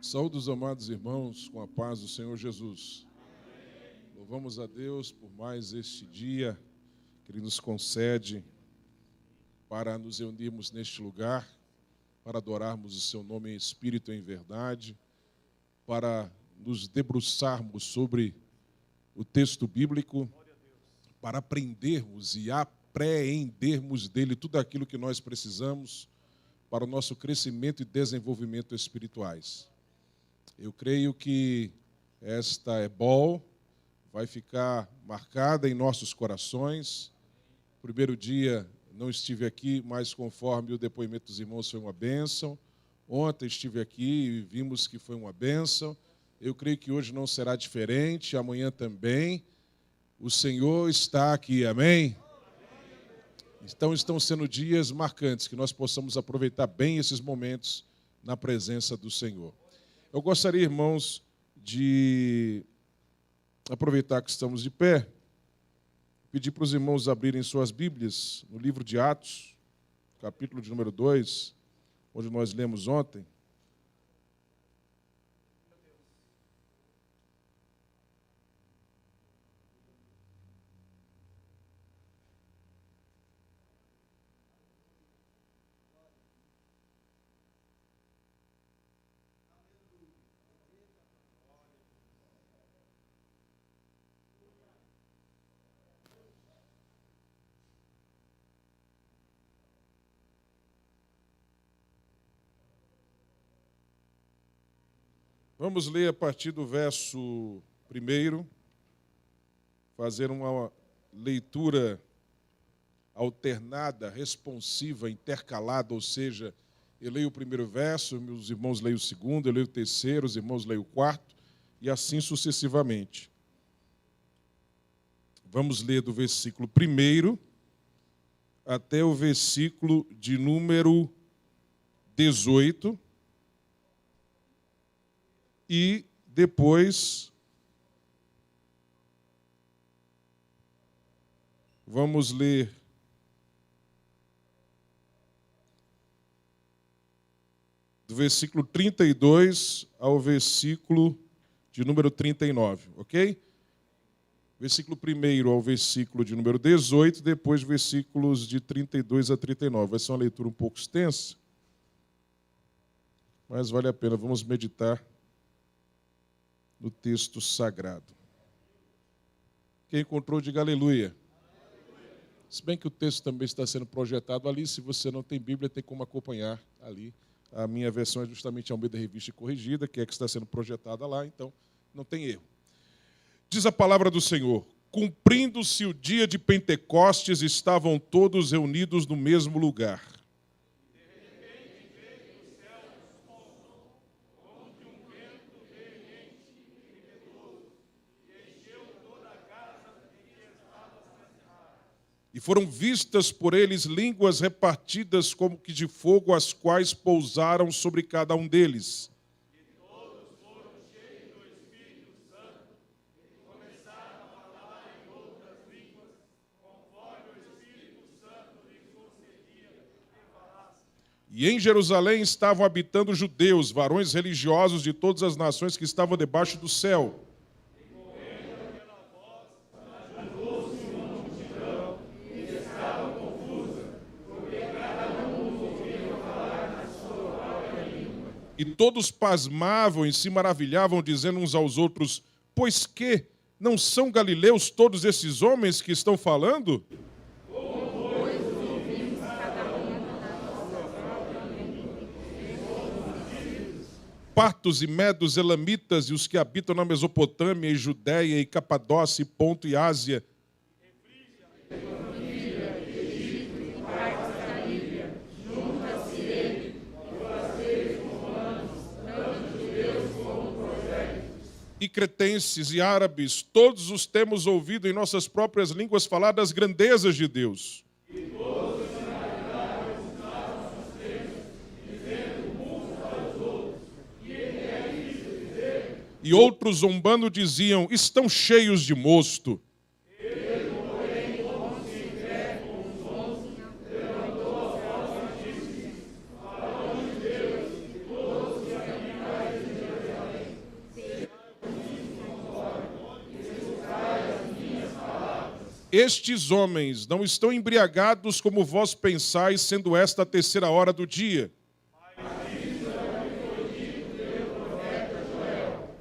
Saúde os amados irmãos com a paz do Senhor Jesus. Louvamos a Deus por mais este dia que Ele nos concede para nos reunirmos neste lugar, para adorarmos o Seu nome em espírito e em verdade, para nos debruçarmos sobre o texto bíblico, para aprendermos e apreendermos dele tudo aquilo que nós precisamos para o nosso crescimento e desenvolvimento espirituais. Eu creio que esta ebol vai ficar marcada em nossos corações. O primeiro dia não estive aqui, mas conforme o depoimento dos irmãos foi uma bênção. Ontem estive aqui e vimos que foi uma bênção. Eu creio que hoje não será diferente, amanhã também. O Senhor está aqui, amém? Então estão sendo dias marcantes, que nós possamos aproveitar bem esses momentos na presença do Senhor. Eu gostaria, irmãos, de aproveitar que estamos de pé, pedir para os irmãos abrirem suas Bíblias no livro de Atos, capítulo de número 2, onde nós lemos ontem. Vamos ler a partir do verso 1, fazer uma leitura alternada, responsiva, intercalada, ou seja, eu leio o primeiro verso, meus irmãos leem o segundo, eu leio o terceiro, os irmãos leem o quarto, e assim sucessivamente. Vamos ler do versículo 1 até o versículo de número 18, e depois vamos ler do versículo 32 ao versículo de número 39, ok? Versículo 1 ao versículo de número 18, depois versículos de 32 a 39. Vai ser uma leitura um pouco extensa, mas vale a pena, vamos meditar no texto sagrado. Quem encontrou, diga aleluia. Se bem que o texto também está sendo projetado ali, se você não tem Bíblia, tem como acompanhar ali. A minha versão é justamente Almeida Revista e Corrigida, que é que está sendo projetada lá, então não tem erro. Diz a palavra do Senhor: cumprindo-se o dia de Pentecostes, estavam todos reunidos no mesmo lugar. E foram vistas por eles línguas repartidas como que de fogo, as quais pousaram sobre cada um deles. E todos foram cheios do Espírito Santo e começaram a falar em outras línguas, conforme o Espírito Santo lhes concedia que falassem. E em Jerusalém estavam habitando judeus, varões religiosos de todas as nações que estavam debaixo do céu. E todos pasmavam e se maravilhavam, dizendo uns aos outros: pois que não são galileus todos esses homens que estão falando? Partos e medos, elamitas e os que habitam na Mesopotâmia e Judéia e Capadócia e Ponto e Ásia, e cretenses e árabes, todos os temos ouvido em nossas próprias línguas falar das grandezas de Deus. E todos se maravilhavam e estavam satisfeitos, dizendo uns aos outros: que é isso dizer? E outros zombando diziam: estão cheios de mosto. Ele, porém, pondo-se em pé com os 11, levantou a voz e disse: falamos de Deus, todos os que habitais em Jerusalém, Estes homens não estão embriagados como vós pensais, sendo esta a terceira hora do dia.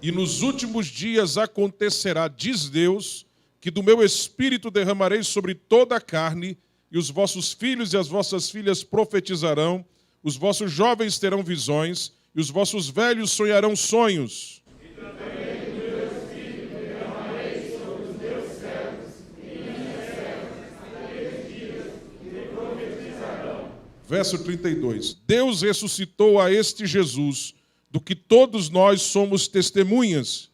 E nos últimos dias acontecerá, diz Deus, que do meu espírito derramarei sobre toda a carne, e os vossos filhos e as vossas filhas profetizarão, os vossos jovens terão visões, e os vossos velhos sonharão sonhos. E também do meu espírito derramarei sobre os meus servos e minhas servas naqueles dias, e profetizarão. Verso 32. Deus ressuscitou a este Jesus, do que todos nós somos testemunhas.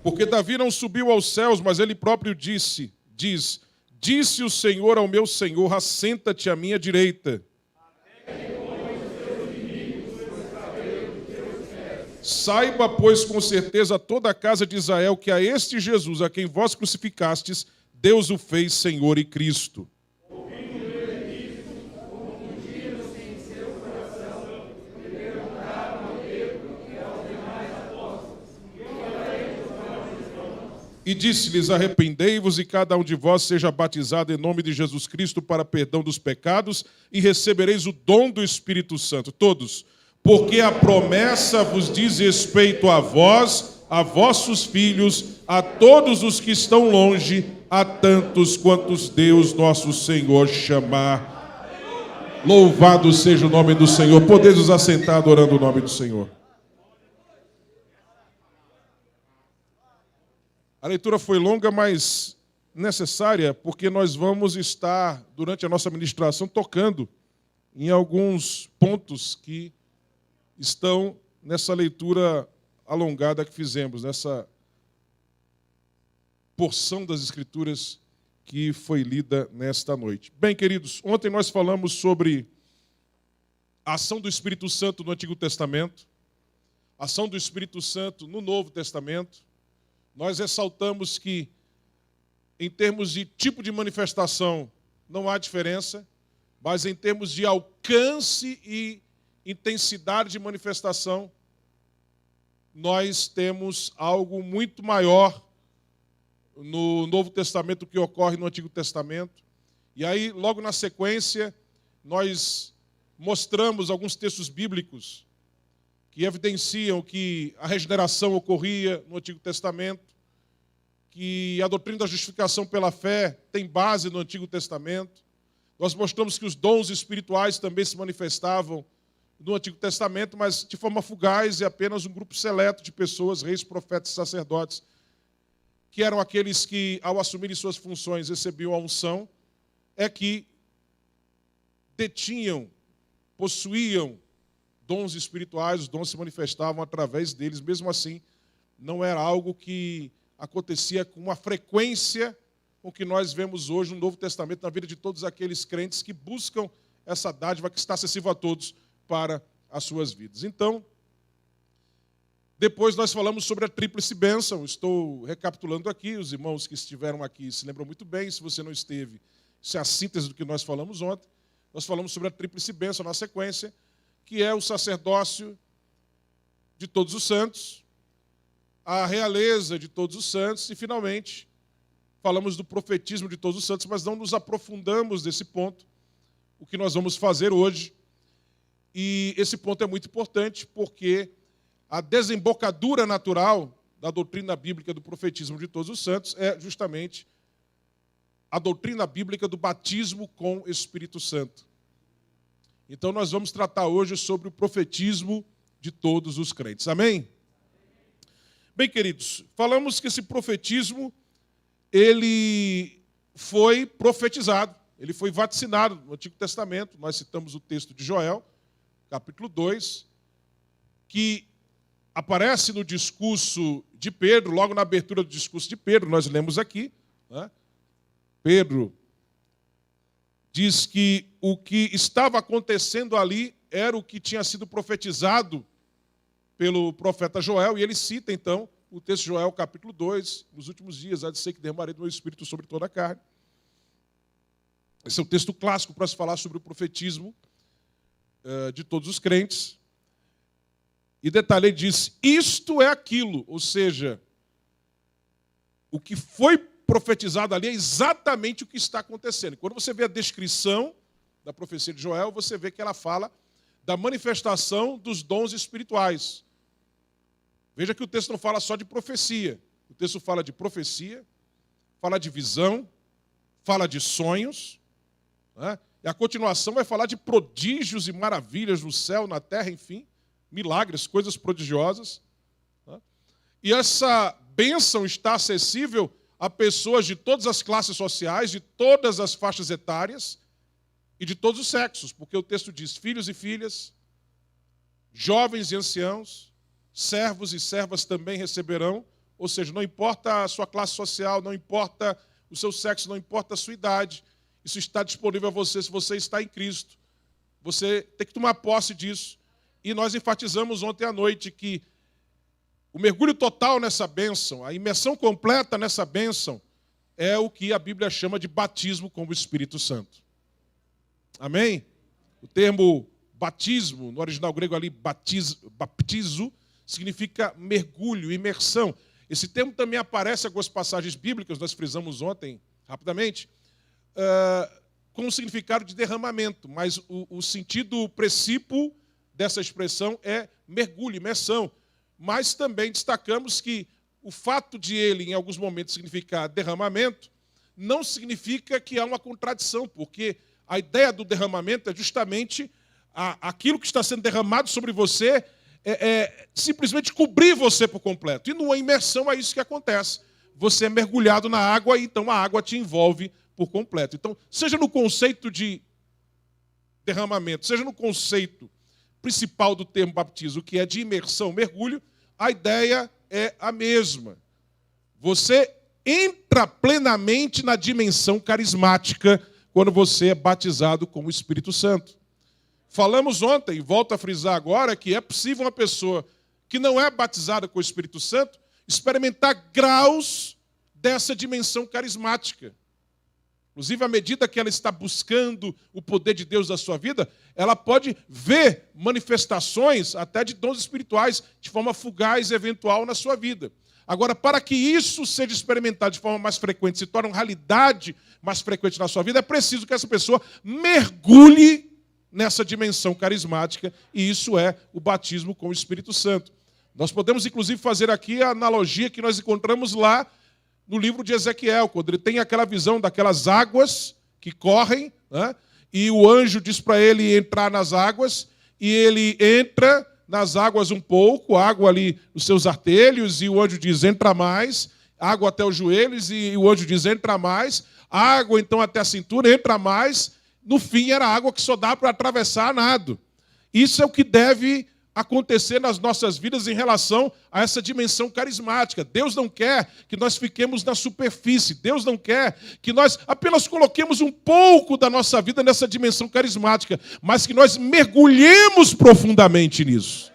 Porque Davi não subiu aos céus, mas ele próprio disse o Senhor ao meu Senhor, assenta-te à minha direita. Saiba, pois, com certeza toda a casa de Israel que a este Jesus, a quem vós crucificastes, Deus o fez Senhor e Cristo. E disse-lhes, arrependei-vos e cada um de vós seja batizado em nome de Jesus Cristo para perdão dos pecados e recebereis o dom do Espírito Santo. Todos. Porque a promessa vos diz respeito a vós, a vossos filhos, a todos os que estão longe, a tantos quantos Deus nosso Senhor chamar. Louvado seja o nome do Senhor. Podeis nos assentar adorando o nome do Senhor. A leitura foi longa, mas necessária, porque nós vamos estar, durante a nossa ministração, tocando em alguns pontos que estão nessa leitura alongada que fizemos, nessa porção das Escrituras que foi lida nesta noite. Bem, queridos, ontem nós falamos sobre a ação do Espírito Santo no Antigo Testamento, a ação do Espírito Santo no Novo Testamento. Nós ressaltamos que, em termos de tipo de manifestação, não há diferença, mas em termos de alcance e intensidade de manifestação, nós temos algo muito maior no Novo Testamento do que ocorre no Antigo Testamento. E aí, logo na sequência, nós mostramos alguns textos bíblicos que evidenciam que a regeneração ocorria no Antigo Testamento, que a doutrina da justificação pela fé tem base no Antigo Testamento. Nós mostramos que os dons espirituais também se manifestavam no Antigo Testamento, mas de forma fugaz, e apenas um grupo seleto de pessoas, reis, profetas e sacerdotes, que eram aqueles que, ao assumirem suas funções, recebiam a unção, é que detinham, possuíam dons espirituais, os dons se manifestavam através deles. Mesmo assim, não era algo que acontecia com uma frequência com que nós vemos hoje no Novo Testamento, na vida de todos aqueles crentes que buscam essa dádiva que está acessível a todos para as suas vidas. Então, depois nós falamos sobre a tríplice bênção. Estou recapitulando aqui, os irmãos que estiveram aqui se lembram muito bem. Se você não esteve, isso é a síntese do que nós falamos ontem. Nós falamos sobre a tríplice bênção na sequência, que é o sacerdócio de todos os santos, a realeza de todos os santos e, finalmente, falamos do profetismo de todos os santos, mas não nos aprofundamos nesse ponto. O que nós vamos fazer hoje, e esse ponto é muito importante, porque a desembocadura natural da doutrina bíblica do profetismo de todos os santos é justamente a doutrina bíblica do batismo com Espírito Santo. Então nós vamos tratar hoje sobre o profetismo de todos os crentes. Amém? Bem, queridos, falamos que esse profetismo, ele foi profetizado, ele foi vaticinado no Antigo Testamento. Nós citamos o texto de Joel, capítulo 2, que aparece no discurso de Pedro, logo na abertura do discurso de Pedro, nós lemos aqui, né? Pedro diz que o que estava acontecendo ali era o que tinha sido profetizado pelo profeta Joel, e ele cita, então, o texto de Joel, capítulo 2, nos últimos dias, há de ser que derramarei do meu espírito sobre toda a carne. Esse é o texto clássico para se falar sobre o profetismo de todos os crentes. E detalhe, ele diz, isto é aquilo, ou seja, o que foi profetizado ali é exatamente o que está acontecendo. Quando você vê a descrição da profecia de Joel, você vê que ela fala da manifestação dos dons espirituais. Veja que o texto não fala só de profecia. O texto fala de profecia, fala de visão, fala de sonhos, né? E a continuação vai falar de prodígios e maravilhas no céu, na terra, enfim, milagres, coisas prodigiosas. Né? E essa bênção está acessível a pessoas de todas as classes sociais, de todas as faixas etárias e de todos os sexos, porque o texto diz filhos e filhas, jovens e anciãos, servos e servas também receberão, ou seja, não importa a sua classe social, não importa o seu sexo, não importa a sua idade, isso está disponível a você se você está em Cristo. Você tem que tomar posse disso. E nós enfatizamos ontem à noite que o mergulho total nessa bênção, a imersão completa nessa bênção, é o que a Bíblia chama de batismo com o Espírito Santo. Amém? O termo batismo, no original grego ali, baptizo, significa mergulho, imersão. Esse termo também aparece em algumas passagens bíblicas, nós frisamos ontem, rapidamente, com o significado de derramamento, mas o sentido princípio dessa expressão é mergulho, imersão. Mas também destacamos que o fato de ele, em alguns momentos, significar derramamento, não significa que há uma contradição, porque a ideia do derramamento é justamente aquilo que está sendo derramado sobre você simplesmente cobrir você por completo. E numa imersão é isso que acontece. Você é mergulhado na água e então a água te envolve por completo. Então, seja no conceito de derramamento, seja no conceito principal do termo batismo, que é de imersão, mergulho, a ideia é a mesma. Você entra plenamente na dimensão carismática quando você é batizado com o Espírito Santo. Falamos ontem, e volto a frisar agora, que é possível uma pessoa que não é batizada com o Espírito Santo experimentar graus dessa dimensão carismática. Inclusive, à medida que ela está buscando o poder de Deus na sua vida, ela pode ver manifestações até de dons espirituais de forma fugaz e eventual na sua vida. Agora, para que isso seja experimentado de forma mais frequente, se torne uma realidade mais frequente na sua vida, é preciso que essa pessoa mergulhe nessa dimensão carismática, e isso é o batismo com o Espírito Santo. Nós podemos, inclusive, fazer aqui a analogia que nós encontramos lá no livro de Ezequiel, quando ele tem aquela visão daquelas águas que correm, né? E o anjo diz para ele entrar nas águas, e ele entra nas águas um pouco, água ali nos seus artelhos, e o anjo diz, entra mais, água até os joelhos, e o anjo diz, entra mais, água então até a cintura, entra mais, no fim era água que só dá para atravessar a nado. Isso é o que deve acontecer nas nossas vidas em relação a essa dimensão carismática. Deus não quer que nós fiquemos na superfície. Deus não quer que nós apenas coloquemos um pouco da nossa vida nessa dimensão carismática, mas que nós mergulhemos profundamente nisso.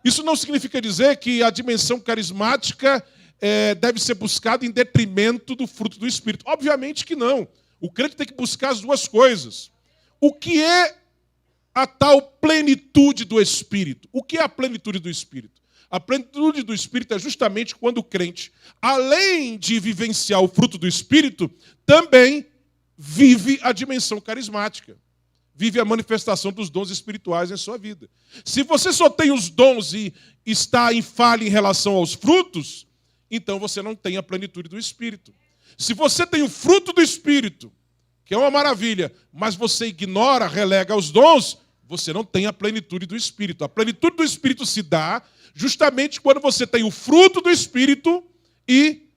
Isso não significa dizer que a dimensão carismática deve ser buscada em detrimento do fruto do Espírito. Obviamente que não. O crente tem que buscar as duas coisas. O que é a tal plenitude do Espírito? O que é a plenitude do Espírito? A plenitude do Espírito é justamente quando o crente, além de vivenciar o fruto do Espírito, também vive a dimensão carismática. Vive a manifestação dos dons espirituais em sua vida. Se você só tem os dons e está em falha em relação aos frutos, então você não tem a plenitude do Espírito. Se você tem o fruto do Espírito, que é uma maravilha, mas você ignora, relega os dons, você não tem a plenitude do Espírito. A plenitude do Espírito se dá justamente quando você tem o fruto do Espírito e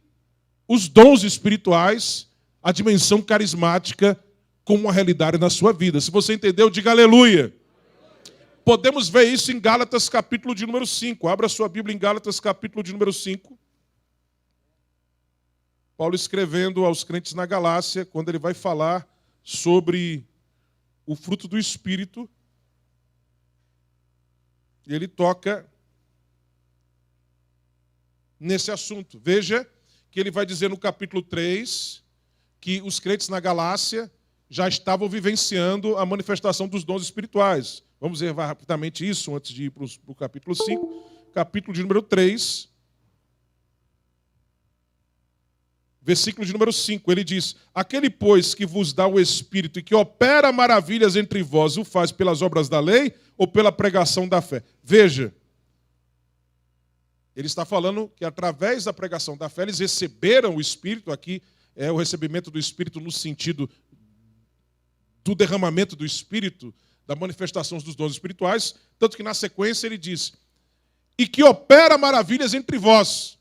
os dons espirituais, a dimensão carismática como uma realidade na sua vida. Se você entendeu, diga aleluia. Podemos ver isso em Gálatas, capítulo de número 5. Abra sua Bíblia em Gálatas, capítulo de número 5. Paulo escrevendo aos crentes na Galácia, quando ele vai falar sobre o fruto do Espírito, e ele toca nesse assunto. Veja que ele vai dizer no capítulo 3, que os crentes na Galácia já estavam vivenciando a manifestação dos dons espirituais. Vamos ver rapidamente isso antes de ir para o capítulo 5. Capítulo de número 3. Versículo de número 5, ele diz: aquele, pois, que vos dá o Espírito e que opera maravilhas entre vós, o faz pelas obras da lei ou pela pregação da fé? Veja, ele está falando que através da pregação da fé eles receberam o Espírito. Aqui é o recebimento do Espírito no sentido do derramamento do Espírito, da manifestação dos dons espirituais, tanto que na sequência ele diz: e que opera maravilhas entre vós.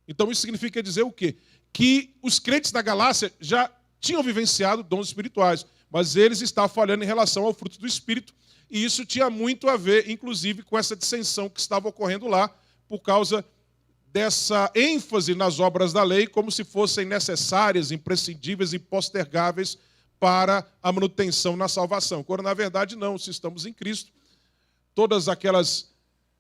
Então isso significa dizer o quê? Que os crentes da Galácia já tinham vivenciado dons espirituais, mas eles estavam falhando em relação ao fruto do Espírito, e isso tinha muito a ver, inclusive, com essa dissensão que estava ocorrendo lá, por causa dessa ênfase nas obras da lei, como se fossem necessárias, imprescindíveis e postergáveis para a manutenção na salvação. Quando, na verdade, não, se estamos em Cristo, todas aquelas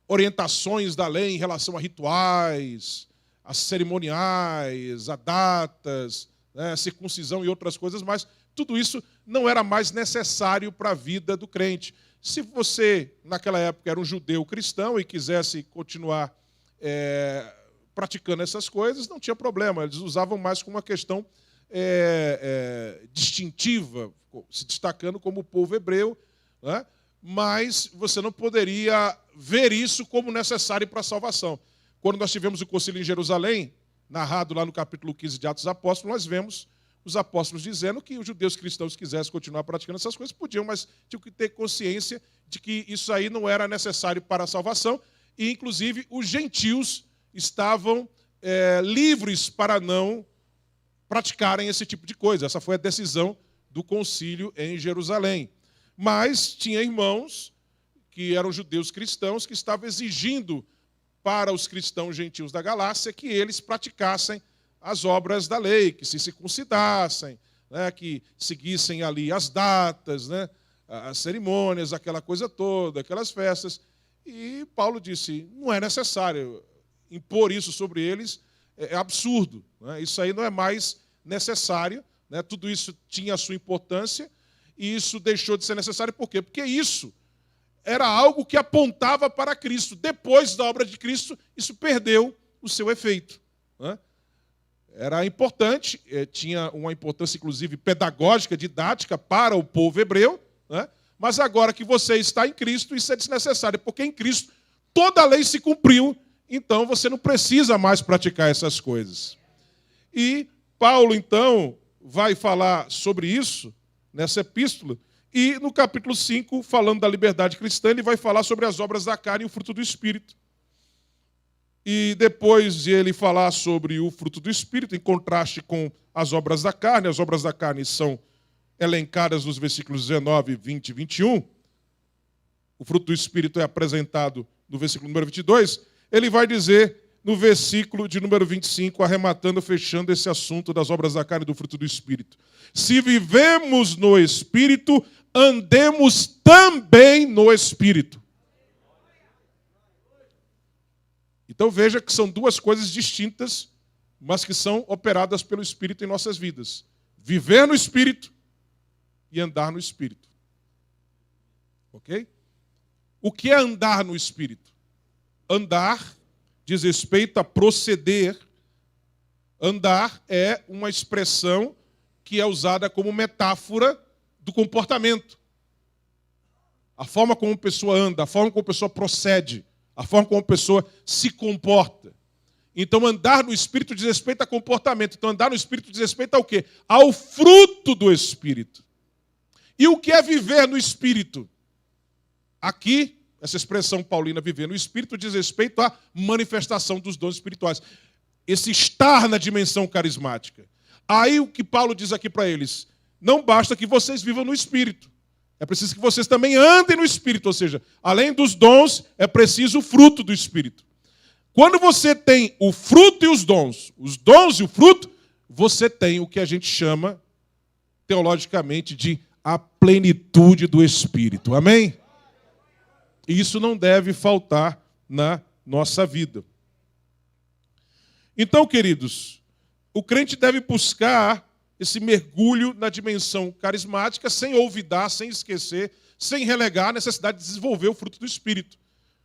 orientações da lei em relação a rituais, a cerimoniais, a datas, né, a circuncisão e outras coisas, mas tudo isso não era mais necessário para a vida do crente. Se você, naquela época, era um judeu cristão e quisesse continuar praticando essas coisas, não tinha problema. Eles usavam mais como uma questão distintiva, se destacando como o povo hebreu, né? Mas você não poderia ver isso como necessário para a salvação. Quando nós tivemos o concílio em Jerusalém, narrado lá no capítulo 15 de Atos dos Apóstolos, nós vemos os apóstolos dizendo que os judeus cristãos quisessem continuar praticando essas coisas, podiam, mas tinham que ter consciência de que isso aí não era necessário para a salvação, e inclusive os gentios estavam livres para não praticarem esse tipo de coisa. Essa foi a decisão do concílio em Jerusalém. Mas tinha irmãos que eram judeus cristãos que estavam exigindo para os cristãos gentios da Galácia que eles praticassem as obras da lei, que se circuncidassem, né, que seguissem ali as datas, né, as cerimônias, aquela coisa toda, aquelas festas. E Paulo disse, não é necessário impor isso sobre eles, é absurdo, né? Isso aí não é mais necessário, né? Tudo isso tinha a sua importância e isso deixou de ser necessário. Por quê? Porque isso era algo que apontava para Cristo. Depois da obra de Cristo, isso perdeu o seu efeito, né? Era importante, tinha uma importância, inclusive, pedagógica, didática para o povo hebreu, né? Mas agora que você está em Cristo, isso é desnecessário, porque em Cristo toda a lei se cumpriu, então você não precisa mais praticar essas coisas. E Paulo, então, vai falar sobre isso nessa epístola, e no capítulo 5, falando da liberdade cristã, ele vai falar sobre as obras da carne e o fruto do Espírito. E depois de ele falar sobre o fruto do Espírito, em contraste com as obras da carne são elencadas nos versículos 19, 20 e 21. O fruto do Espírito é apresentado no versículo número 22. Ele vai dizer no versículo de número 25, arrematando, fechando esse assunto das obras da carne e do fruto do Espírito. Se vivemos no Espírito, andemos também no Espírito. Então veja que são duas coisas distintas, mas que são operadas pelo Espírito em nossas vidas. Viver no Espírito e andar no Espírito. Ok? O que é andar no Espírito? Andar diz respeito a proceder. Andar é uma expressão que é usada como metáfora do comportamento. A forma como a pessoa anda, a forma como a pessoa procede, a forma como a pessoa se comporta. Então, andar no Espírito diz respeito a comportamento. Então, andar no Espírito diz respeito ao quê? Ao fruto do Espírito. E o que é viver no Espírito? Aqui, essa expressão paulina, viver no Espírito, diz respeito à manifestação dos dons espirituais. Esse estar na dimensão carismática. Aí o que Paulo diz aqui para eles, não basta que vocês vivam no Espírito. É preciso que vocês também andem no Espírito, ou seja, além dos dons, é preciso o fruto do Espírito. Quando você tem o fruto e os dons e o fruto, você tem o que a gente chama, teologicamente, de a plenitude do Espírito. Amém? E isso não deve faltar na nossa vida. Então, queridos, o crente deve buscar esse mergulho na dimensão carismática sem olvidar, sem esquecer, sem relegar a necessidade de desenvolver o fruto do Espírito.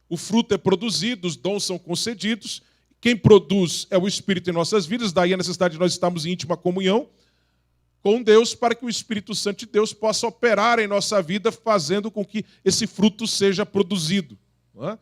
O fruto é produzido, os dons são concedidos, quem produz é o Espírito em nossas vidas, daí a necessidade de nós estarmos em íntima comunhão com Deus, para que o Espírito Santo de Deus possa operar em nossa vida, fazendo com que esse fruto seja produzido. Não é?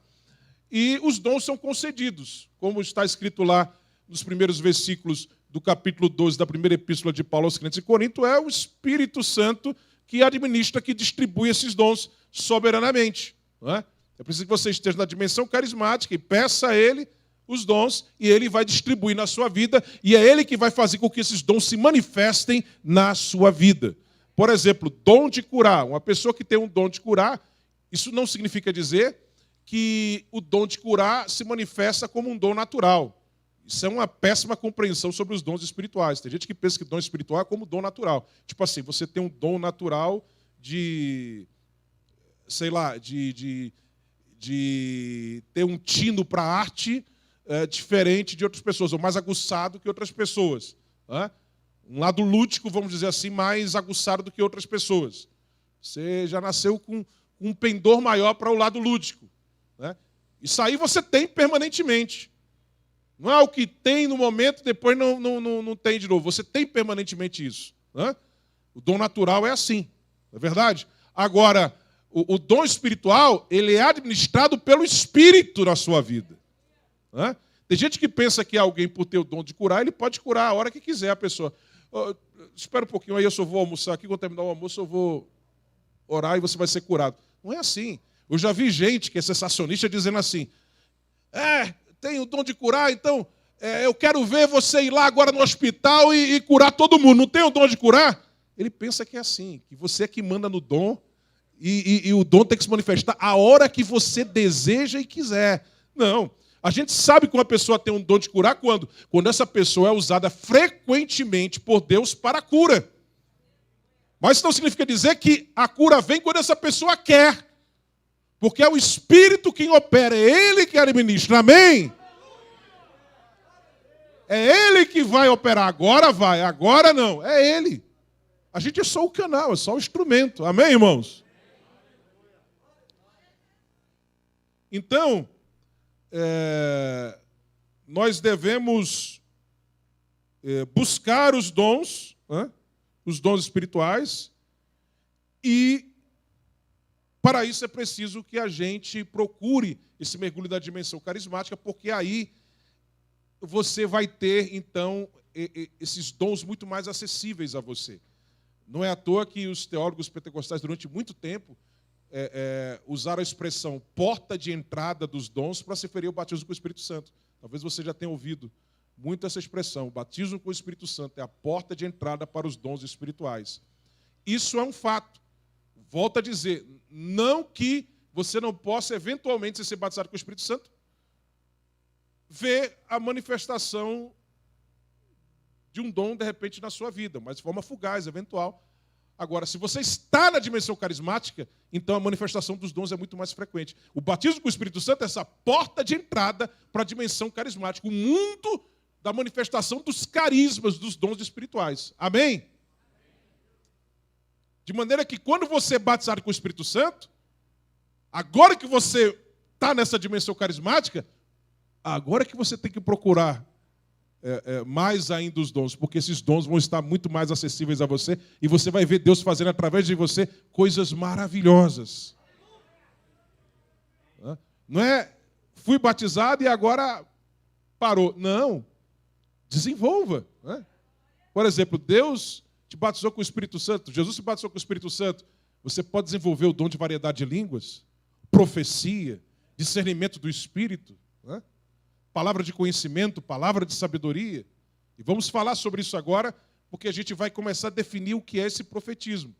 E os dons são concedidos, como está escrito lá nos primeiros versículos do capítulo 12 da primeira epístola de Paulo aos crentes em Corinto, é o Espírito Santo que administra, que distribui esses dons soberanamente. Não é? É preciso que você esteja na dimensão carismática e peça a Ele os dons, e Ele vai distribuir na sua vida, e é Ele que vai fazer com que esses dons se manifestem na sua vida. Por exemplo, dom de curar. Uma pessoa que tem um dom de curar, isso não significa dizer que o dom de curar se manifesta como um dom natural. Isso é uma péssima compreensão sobre os dons espirituais. Tem gente que pensa que dom espiritual é como dom natural. Tipo assim, você tem um dom natural de, sei lá, de ter um tino para arte diferente de outras pessoas, ou mais aguçado que outras pessoas. Né? Um lado lúdico, vamos dizer assim, mais aguçado do que outras pessoas. Você já nasceu com um pendor maior para o lado lúdico. Né? Isso aí você tem permanentemente. Não é o que tem no momento, depois não tem de novo. Você tem permanentemente isso. Né? O dom natural é assim, não é verdade? Agora, o dom espiritual, ele é administrado pelo Espírito na sua vida. Né? Tem gente que pensa que alguém, por ter o dom de curar, ele pode curar a hora que quiser a pessoa. Espera um pouquinho, aí eu só vou almoçar aqui, quando terminar o almoço eu vou orar e você vai ser curado. Não é assim. Eu já vi gente que é sensacionista dizendo assim, tem o dom de curar, então eu quero ver você ir lá agora no hospital e curar todo mundo. Não tem o dom de curar? Ele pensa que é assim, que você é que manda no dom e o dom tem que se manifestar a hora que você deseja e quiser. Não. A gente sabe que uma pessoa tem um dom de curar quando? Quando essa pessoa é usada frequentemente por Deus para a cura. Mas isso não significa dizer que a cura vem quando essa pessoa quer. Porque é o Espírito quem opera, é Ele que administra, amém? É Ele que vai operar, agora vai, agora não, é Ele. A gente é só o canal, é só o instrumento, amém, irmãos? Então, nós devemos buscar os dons espirituais, e para isso é preciso que a gente procure esse mergulho da dimensão carismática, porque aí você vai ter, então, esses dons muito mais acessíveis a você. Não é à toa que os teólogos pentecostais, durante muito tempo, usaram a expressão porta de entrada dos dons para se referir ao batismo com o Espírito Santo. Talvez você já tenha ouvido muito essa expressão. O batismo com o Espírito Santo é a porta de entrada para os dons espirituais. Isso é um fato. Volto a dizer, não que você não possa, eventualmente, se ser batizado com o Espírito Santo, ver a manifestação de um dom, de repente, na sua vida, mas de forma fugaz, eventual. Agora, se você está na dimensão carismática, então a manifestação dos dons é muito mais frequente. O batismo com o Espírito Santo é essa porta de entrada para a dimensão carismática, o mundo da manifestação dos carismas, dos dons espirituais. Amém? De maneira que quando você é batizado com o Espírito Santo, agora que você está nessa dimensão carismática, agora que você tem que procurar mais ainda os dons, porque esses dons vão estar muito mais acessíveis a você e você vai ver Deus fazendo através de você coisas maravilhosas. Não é fui batizado e agora parou. Não. Desenvolva. Né? Por exemplo, Deus te batizou com o Espírito Santo, Jesus se batizou com o Espírito Santo. Você pode desenvolver o dom de variedade de línguas, profecia, discernimento do Espírito, né? Palavra de conhecimento, palavra de sabedoria. E vamos falar sobre isso agora, porque a gente vai começar a definir o que é esse profetismo.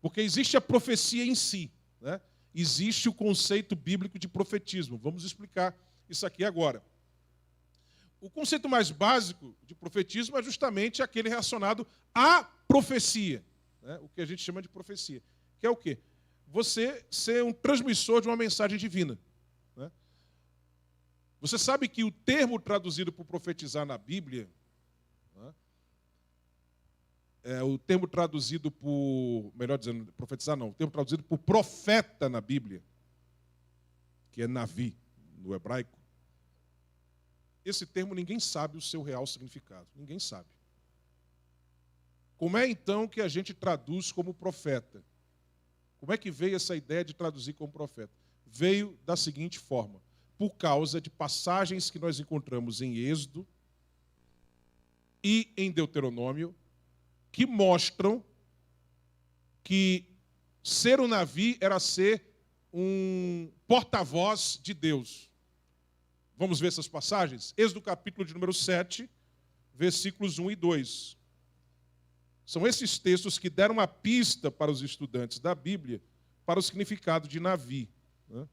Porque existe a profecia em si, né? Existe o conceito bíblico de profetismo. Vamos explicar isso aqui agora. O conceito mais básico de profetismo é justamente aquele relacionado à profecia, né? O que a gente chama de profecia. Que é o quê? Você ser um transmissor de uma mensagem divina. Né? Você sabe que o termo traduzido por profetizar na Bíblia, né, o termo traduzido por, melhor dizendo, profetizar não, o termo traduzido por profeta na Bíblia, que é Navi, no hebraico, esse termo ninguém sabe o seu real significado, ninguém sabe. Como é então que a gente traduz como profeta? Como é que veio essa ideia de traduzir como profeta? Veio da seguinte forma: por causa de passagens que nós encontramos em Êxodo e em Deuteronômio, que mostram que ser um Navi era ser um porta-voz de Deus. Vamos ver essas passagens? Êxodo capítulo de número 7, versículos 1 e 2. São esses textos que deram uma pista para os estudantes da Bíblia para o significado de Navi. Né?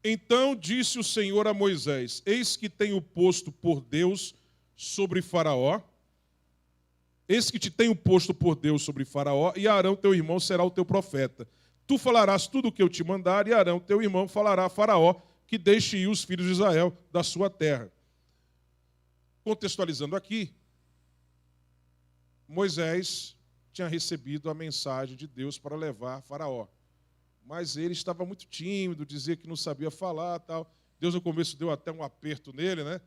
Então disse o Senhor a Moisés: eis que tenho posto por Deus sobre Faraó, eis que te tenho posto por Deus sobre Faraó, e Arão teu irmão será o teu profeta. Tu falarás tudo o que eu te mandar, e Arão teu irmão falará a Faraó que deixe ir os filhos de Israel da sua terra. Contextualizando aqui, Moisés tinha recebido a mensagem de Deus para levar a Faraó. Mas ele estava muito tímido, dizia que não sabia falar, tal. Deus no começo deu até um aperto nele, né?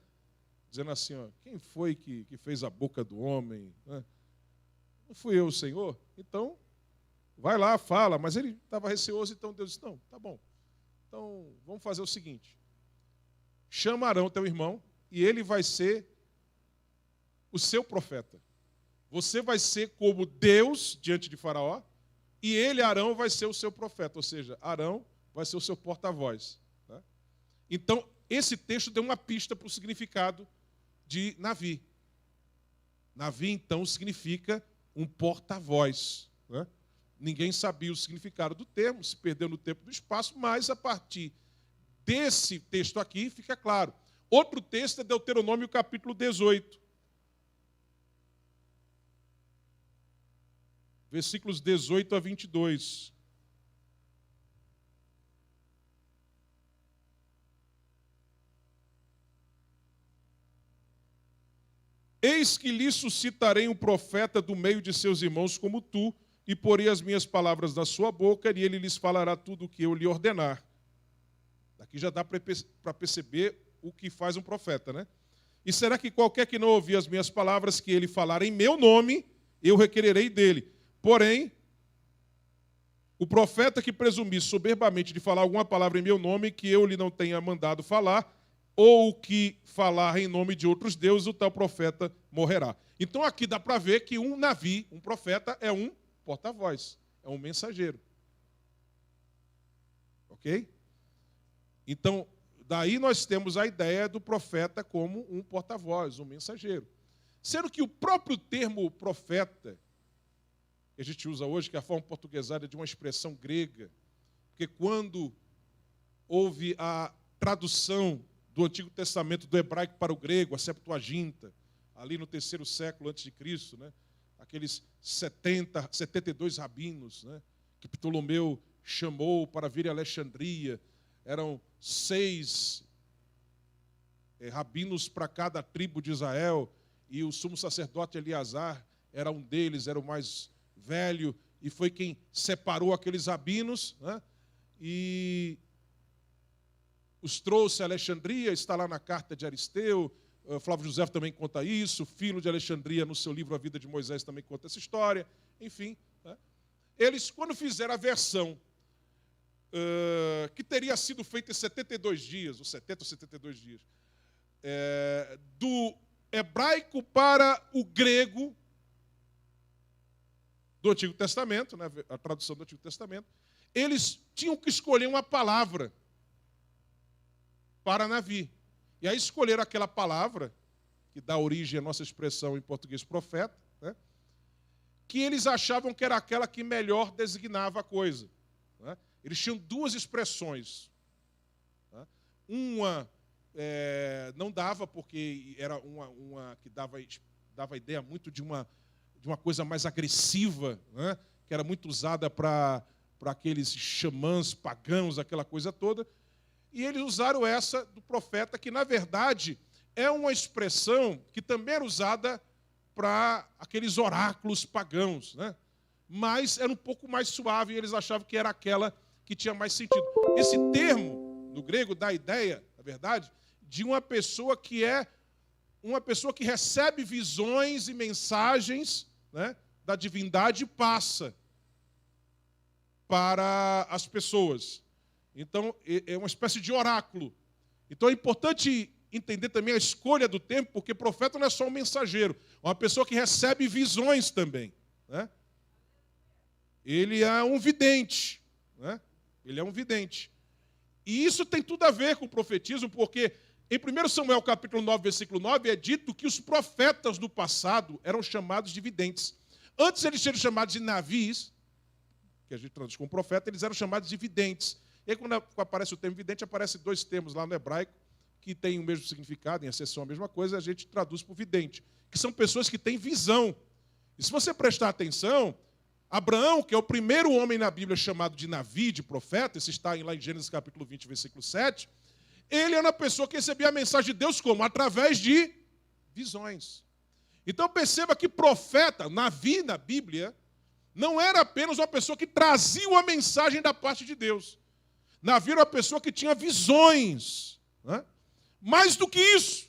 Dizendo assim, ó, quem foi que fez a boca do homem? Né? Não fui eu, Senhor? Então, vai lá, fala. Mas ele estava receoso, então Deus disse, não, tá bom. Então, vamos fazer o seguinte. Chama Arão, teu irmão, e ele vai ser o seu profeta. Você vai ser como Deus diante de Faraó, e ele, Arão, vai ser o seu profeta. Ou seja, Arão vai ser o seu porta-voz. Tá? Então, esse texto deu uma pista para o significado de Navi. Navi, então, significa um porta-voz. Né? Ninguém sabia o significado do termo, se perdeu no tempo e no espaço, mas a partir desse texto aqui fica claro. Outro texto é Deuteronômio capítulo 18. Versículos 18 a 22. Eis que lhe suscitarei um profeta do meio de seus irmãos como tu, e porei as minhas palavras na sua boca, e ele lhes falará tudo o que eu lhe ordenar. Aqui já dá para perceber o que faz um profeta, né? E será que qualquer que não ouvir as minhas palavras que ele falar em meu nome, eu requererei dele. Porém, o profeta que presumir soberbamente de falar alguma palavra em meu nome que eu lhe não tenha mandado falar, ou que falar em nome de outros deuses, o tal profeta morrerá. Então aqui dá para ver que um Navi, um profeta, é um porta-voz, é um mensageiro. Ok? Então, daí nós temos a ideia do profeta como um porta-voz, um mensageiro. Sendo que o próprio termo profeta, que a gente usa hoje, que é a forma portuguesada de uma expressão grega, porque quando houve a tradução do Antigo Testamento do hebraico para o grego, a Septuaginta, ali no 3º século antes de Cristo, né? Aqueles 72 rabinos, né? Que Ptolomeu chamou para vir a Alexandria, eram 6 rabinos para cada tribo de Israel, e o sumo sacerdote Eleazar era um deles, era o mais velho, e foi quem separou aqueles rabinos, né? E os trouxe a Alexandria, está lá na carta de Aristeu, Flávio José também conta isso, Filo de Alexandria, no seu livro A Vida de Moisés, também conta essa história, enfim. Né? Eles, quando fizeram a versão que teria sido feita em 72 dias, ou 70 ou 72 dias, do hebraico para o grego do Antigo Testamento, né, a tradução do Antigo Testamento, eles tinham que escolher uma palavra para Navi. E aí escolheram aquela palavra, que dá origem à nossa expressão em português profeta, né, que eles achavam que era aquela que melhor designava a coisa. Né? Eles tinham 2 expressões. Né? Uma não dava, porque era uma que dava a ideia muito de uma coisa mais agressiva, né? Que era muito usada para aqueles xamãs pagãos, aquela coisa toda. E eles usaram essa do profeta, que, na verdade, é uma expressão que também era usada para aqueles oráculos pagãos, né? Mas era um pouco mais suave e eles achavam que era aquela que tinha mais sentido. Esse termo, no grego, dá a ideia, na verdade, de uma pessoa que recebe visões e mensagens, né, da divindade e passa para as pessoas. Então, é uma espécie de oráculo. Então, é importante entender também a escolha do tempo, porque profeta não é só um mensageiro, é uma pessoa que recebe visões também, né? Ele é um vidente, né? Ele é um vidente. E isso tem tudo a ver com o profetismo, porque em 1 Samuel capítulo 9, versículo 9, é dito que os profetas do passado eram chamados de videntes. Antes eles eram chamados de navios, que a gente traduz como profeta, eles eram chamados de videntes. E aí, quando aparece o termo vidente, aparecem dois termos lá no hebraico, que têm o mesmo significado, em exceção a mesma coisa, a gente traduz por vidente, que são pessoas que têm visão. E se você prestar atenção, Abraão, que é o primeiro homem na Bíblia chamado de Navi, de profeta, isso está lá em Gênesis capítulo 20, versículo 7, ele era uma pessoa que recebia a mensagem de Deus como? Através de visões. Então perceba que profeta, Navi na Bíblia, não era apenas uma pessoa que trazia uma mensagem da parte de Deus. Navi era uma pessoa que tinha visões, né? Mais do que isso,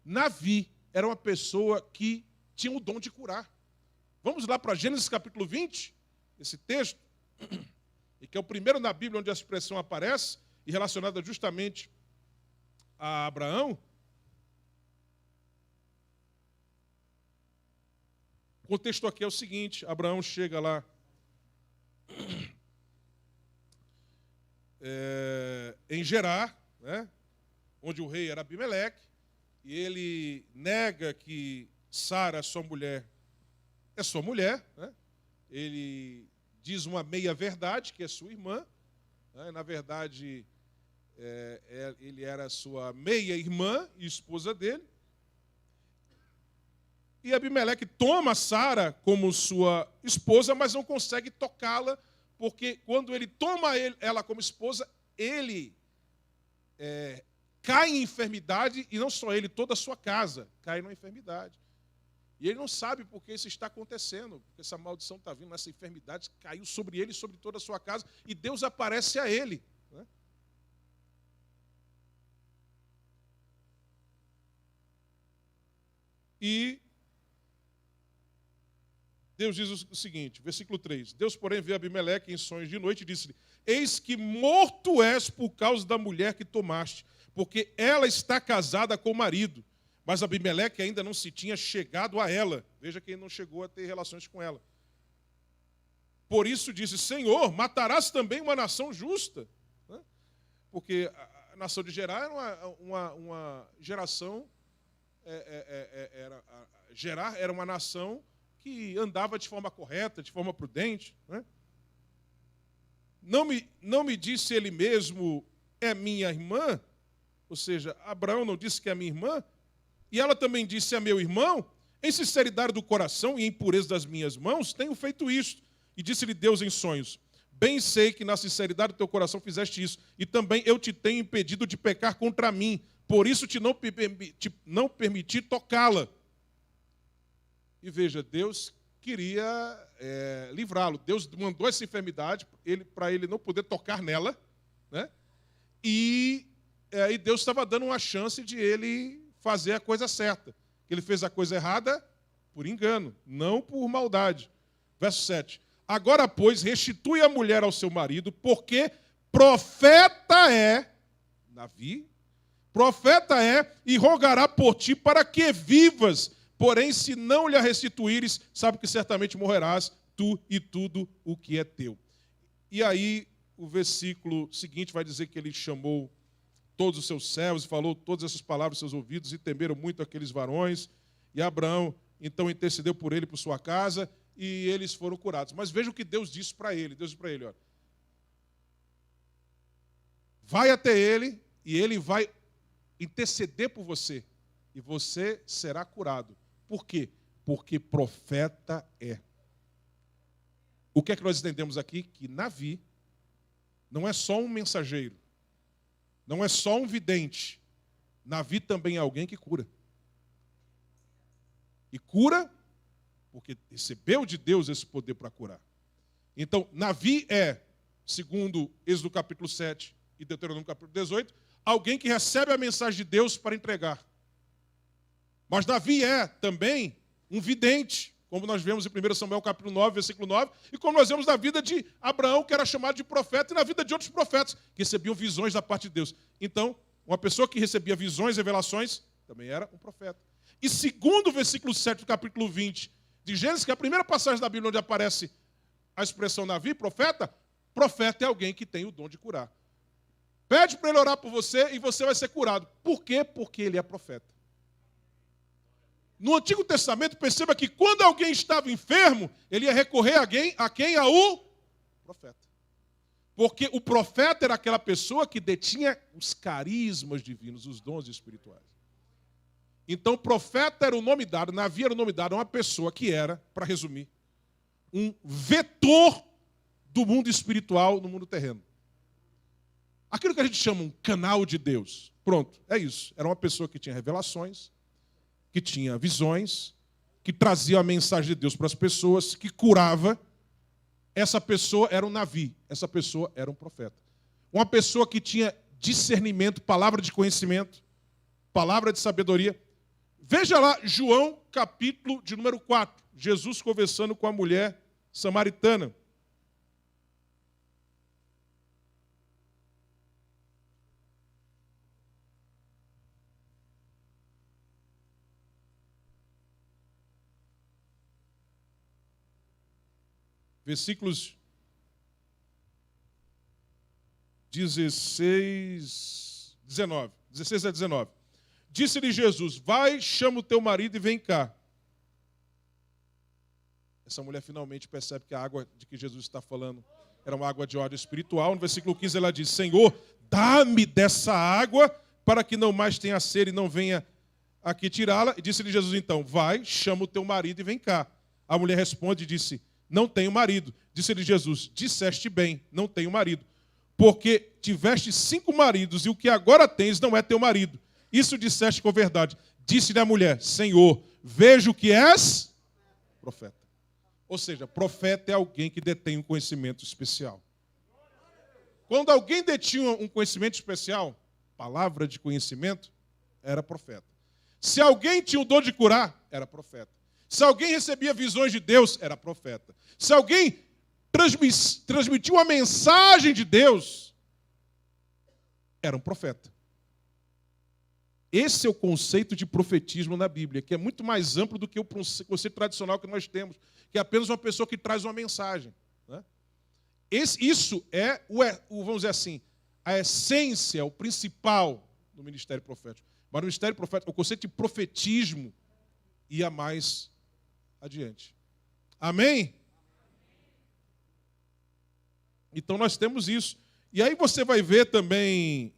Navi era uma pessoa que tinha o dom de curar. Vamos lá para Gênesis capítulo 20, esse texto, e que é o primeiro na Bíblia onde a expressão aparece, e relacionada justamente a Abraão. O contexto aqui é o seguinte: Abraão chega lá em Gerar, né, onde o rei era Abimeleque, e ele nega que Sara, sua mulher, é sua mulher, né? Ele diz uma meia-verdade, que é sua irmã, né? Na verdade, ele era sua meia-irmã e esposa dele. E Abimeleque toma Sara como sua esposa, mas não consegue tocá-la, porque quando ele toma ela como esposa, ele cai em enfermidade, e não só ele, toda a sua casa cai numa enfermidade. E ele não sabe por que isso está acontecendo, porque essa maldição está vindo, essa enfermidade caiu sobre ele e sobre toda a sua casa, e Deus aparece a ele, né? E Deus diz o seguinte, versículo 3, Deus, porém, veio a Abimeleque em sonhos de noite e disse-lhe: eis que morto és por causa da mulher que tomaste, porque ela está casada com o marido. Mas Abimeleque ainda não se tinha chegado a ela. Veja que ele não chegou a ter relações com ela. Por isso disse: Senhor, matarás também uma nação justa? Porque a nação de Gerar era uma geração... Gerar era uma nação que andava de forma correta, de forma prudente, né? Não me disse ele mesmo: é minha irmã? Ou seja, Abraão não disse que é minha irmã? E ela também disse: a meu irmão, em sinceridade do coração e em pureza das minhas mãos, tenho feito isto. E disse-lhe Deus em sonhos: bem sei que na sinceridade do teu coração fizeste isso, e também eu te tenho impedido de pecar contra mim, por isso não permiti tocá-la. E veja, Deus queria livrá-lo. Deus mandou essa enfermidade para ele não poder tocar nela, né? E Deus estava dando uma chance de ele fazer a coisa certa. Ele fez a coisa errada por engano, não por maldade. Verso 7. Agora, pois, restitui a mulher ao seu marido, porque profeta é, Navi, profeta é, e rogará por ti para que vivas. Porém, se não lhe a restituíres, sabe que certamente morrerás, tu e tudo o que é teu. E aí, o versículo seguinte vai dizer que ele chamou todos os seus servos, e falou todas essas palavras aos seus ouvidos, e temeram muito aqueles varões. E Abraão, então, intercedeu por ele, por sua casa, e eles foram curados. Mas veja o que Deus disse para ele. Deus disse para ele: olha, vai até ele, e ele vai interceder por você, e você será curado. Por quê? Porque profeta é. O que é que nós entendemos aqui? Que Navi não é só um mensageiro, não é só um vidente, Navi também é alguém que cura. E cura porque recebeu de Deus esse poder para curar. Então, Navi é, segundo Êxodo capítulo 7 e Deuteronômio capítulo 18, alguém que recebe a mensagem de Deus para entregar. Mas Navi é também um vidente, como nós vemos em 1 Samuel capítulo 9, versículo 9, e como nós vemos na vida de Abraão, que era chamado de profeta, e na vida de outros profetas, que recebiam visões da parte de Deus. Então, uma pessoa que recebia visões, revelações, também era um profeta. E segundo o versículo 7 do capítulo 20 de Gênesis, que é a primeira passagem da Bíblia onde aparece a expressão Navi, profeta é alguém que tem o dom de curar. Pede para ele orar por você e você vai ser curado. Por quê? Porque ele é profeta. No Antigo Testamento, perceba que quando alguém estava enfermo, ele ia recorrer a quem? Ao profeta. Porque o profeta era aquela pessoa que detinha os carismas divinos, os dons espirituais. Então, profeta era o nome dado, Navi era o nome dado a uma pessoa que era, para resumir, um vetor do mundo espiritual no mundo terreno. Aquilo que a gente chama um canal de Deus. Pronto, é isso. Era uma pessoa que tinha revelações, que tinha visões, que trazia a mensagem de Deus para as pessoas, que curava. Essa pessoa era um Navi, essa pessoa era um profeta. Uma pessoa que tinha discernimento, palavra de conhecimento, palavra de sabedoria. Veja lá, João, capítulo de número 4. Jesus conversando com a mulher samaritana. Versículos 16 a 19. Disse-lhe Jesus, vai, chama o teu marido e vem cá. Essa mulher finalmente percebe que a água de que Jesus está falando era uma água de ordem espiritual. No versículo 15 ela diz, Senhor, dá-me dessa água para que não mais tenha sede e não venha aqui tirá-la. E disse-lhe Jesus então, vai, chama o teu marido e vem cá. A mulher responde e disse, não tenho marido. Disse-lhe Jesus, disseste bem, não tenho marido. Porque tiveste 5 maridos e o que agora tens não é teu marido. Isso disseste com verdade. Disse-lhe a mulher, Senhor, vejo que és profeta. Ou seja, profeta é alguém que detém um conhecimento especial. Quando alguém detinha um conhecimento especial, palavra de conhecimento, era profeta. Se alguém tinha o dom de curar, era profeta. Se alguém recebia visões de Deus, era profeta. Se alguém transmitia uma mensagem de Deus, era um profeta. Esse é o conceito de profetismo na Bíblia, que é muito mais amplo do que o conceito tradicional que nós temos, que é apenas uma pessoa que traz uma mensagem. Né? Isso é, vamos dizer assim, a essência, o principal do ministério profético. Mas no ministério profético, o conceito de profetismo ia mais adiante. Amém? Então nós temos isso. E aí você vai ver também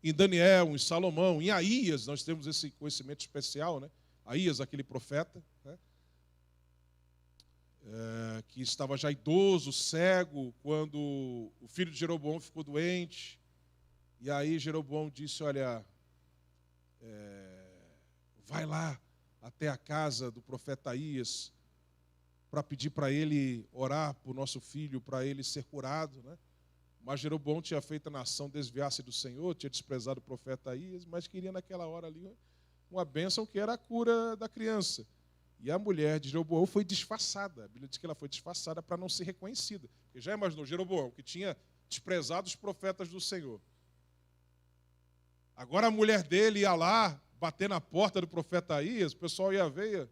em Daniel, em Salomão, em Aías, nós temos esse conhecimento especial, né? Aías, aquele profeta, né? Que estava já idoso, cego, quando o filho de Jeroboão ficou doente. E aí Jeroboão disse, olha, vai lá até a casa do profeta Aías para pedir para ele orar por nosso filho, para ele ser curado, né? Mas Jeroboão tinha feito a nação desviar-se do Senhor, tinha desprezado o profeta Aías, mas queria naquela hora ali uma bênção que era a cura da criança. E a mulher de Jeroboão foi disfarçada. A Bíblia diz que ela foi disfarçada para não ser reconhecida. Porque já imaginou, Jeroboão, que tinha desprezado os profetas do Senhor. Agora a mulher dele ia lá, bater na porta do profeta Aías, o pessoal ia ver,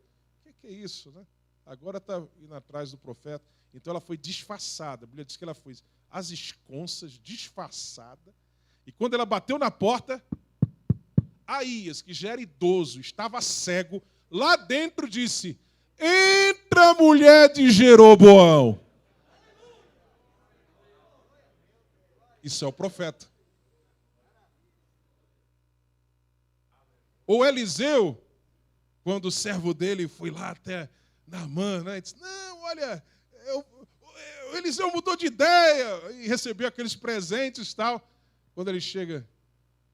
o que é isso, né? Agora está indo atrás do profeta. Então ela foi disfarçada. A Bíblia diz que ela foi às esconsas, disfarçada. E quando ela bateu na porta, Aías, que já era idoso, estava cego, lá dentro disse, entra, mulher de Jeroboão. Isso é o profeta. Ou Eliseu, quando o servo dele foi lá até Naamã, né, disse, não, olha, o Eliseu mudou de ideia e recebeu aqueles presentes e tal. Quando ele chega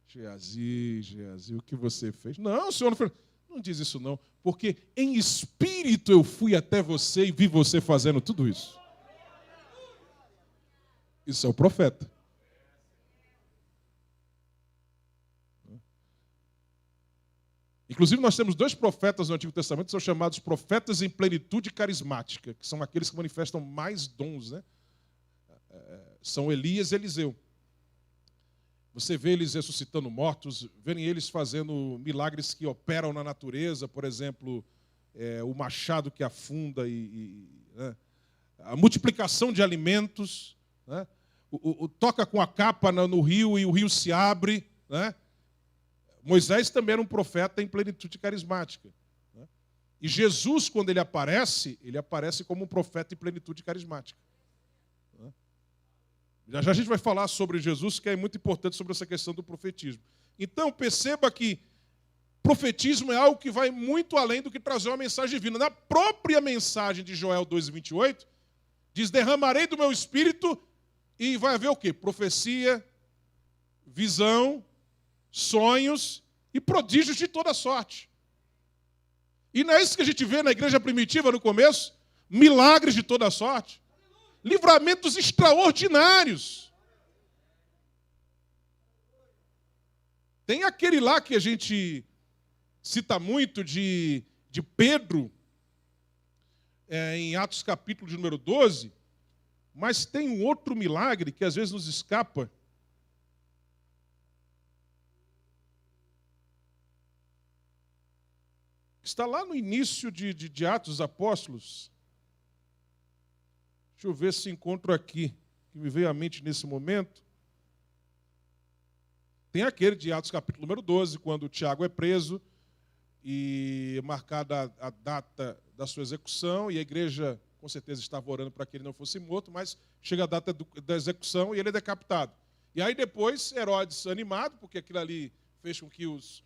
Geazi, o que você fez? Não, o Senhor não fez. Não diz isso não, porque em espírito eu fui até você e vi você fazendo tudo isso. Isso é o profeta. Inclusive, nós temos 2 profetas no Antigo Testamento que são chamados profetas em plenitude carismática, que são aqueles que manifestam mais dons, né? São Elias e Eliseu. Você vê eles ressuscitando mortos, vê eles fazendo milagres que operam na natureza, por exemplo, o machado que afunda né? A multiplicação de alimentos, né? Toca com a capa no rio e o rio se abre, né? Moisés também era um profeta em plenitude carismática, né? E Jesus, quando ele aparece como um profeta em plenitude carismática, né? Já já a gente vai falar sobre Jesus, que é muito importante sobre essa questão do profetismo. Então, perceba que profetismo é algo que vai muito além do que trazer uma mensagem divina. Na própria mensagem de Joel 2,28, diz, derramarei do meu espírito e vai haver o quê? Profecia, visão, sonhos e prodígios de toda sorte. E não é isso que a gente vê na igreja primitiva no começo? Milagres de toda sorte. Livramentos extraordinários. Tem aquele lá que a gente cita muito de Pedro, em Atos capítulo de número 12, mas tem um outro milagre que às vezes nos escapa. Está lá no início de Atos dos Apóstolos. Deixa eu ver se encontro aqui, que me veio à mente nesse momento. Tem aquele de Atos capítulo número 12, quando Tiago é preso e marcada a data da sua execução, e a igreja com certeza estava orando para que ele não fosse morto, mas chega a data da execução e ele é decapitado. E aí depois Herodes, animado, porque aquilo ali fez com que os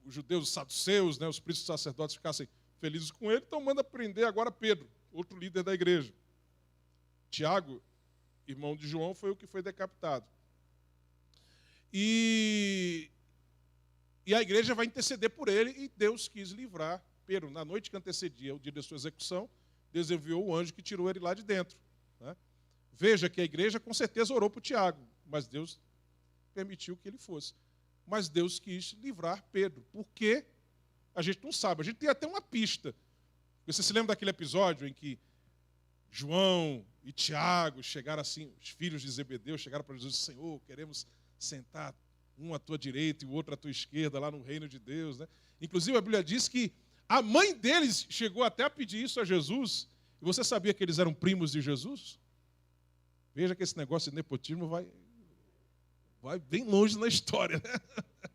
judeus, os saduceus, né, os príncipes sacerdotes ficassem felizes com ele, então manda prender agora Pedro, outro líder da igreja. Tiago, irmão de João, foi o que foi decapitado. E a igreja vai interceder por ele, e Deus quis livrar Pedro. Na noite que antecedia o dia da sua execução, Deus enviou o anjo que tirou ele lá de dentro, né? Veja que a igreja com certeza orou por Tiago, mas Deus permitiu que ele fosse. Mas Deus quis livrar Pedro. Por quê? A gente não sabe. A gente tem até uma pista. Você se lembra daquele episódio em que João e Tiago chegaram assim, os filhos de Zebedeu chegaram para Jesus e disseram, Senhor, queremos sentar um à tua direita e o outro à tua esquerda lá no reino de Deus, né? Inclusive a Bíblia diz que a mãe deles chegou até a pedir isso a Jesus. E você sabia que eles eram primos de Jesus? Veja que esse negócio de nepotismo vai bem longe na história, né?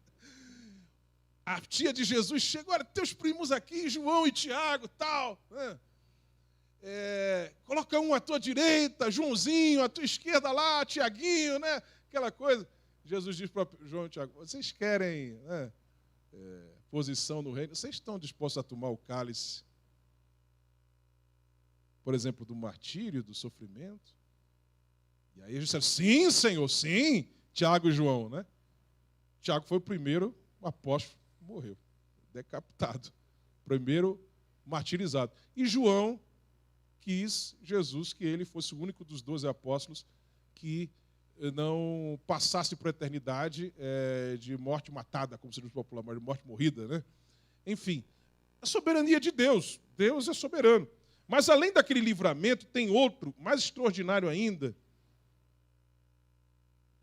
A tia de Jesus chegou, olha, teus primos aqui, João e Tiago, tal, né? Coloca um à tua direita, Joãozinho, à tua esquerda lá, Tiaguinho, né? Aquela coisa. Jesus diz para João e Tiago, vocês querem, né, posição no reino? Vocês estão dispostos a tomar o cálice, por exemplo, do martírio, do sofrimento? E aí eles disseram, sim, Senhor, sim. Tiago e João, né? Tiago foi o primeiro apóstolo que morreu, decapitado. Primeiro martirizado. E João quis Jesus que ele fosse o único dos 12 apóstolos que não passasse por a eternidade de morte matada, como se diz popularmente, de morte morrida, né? Enfim, a soberania de Deus. Deus é soberano. Mas além daquele livramento, tem outro, mais extraordinário ainda.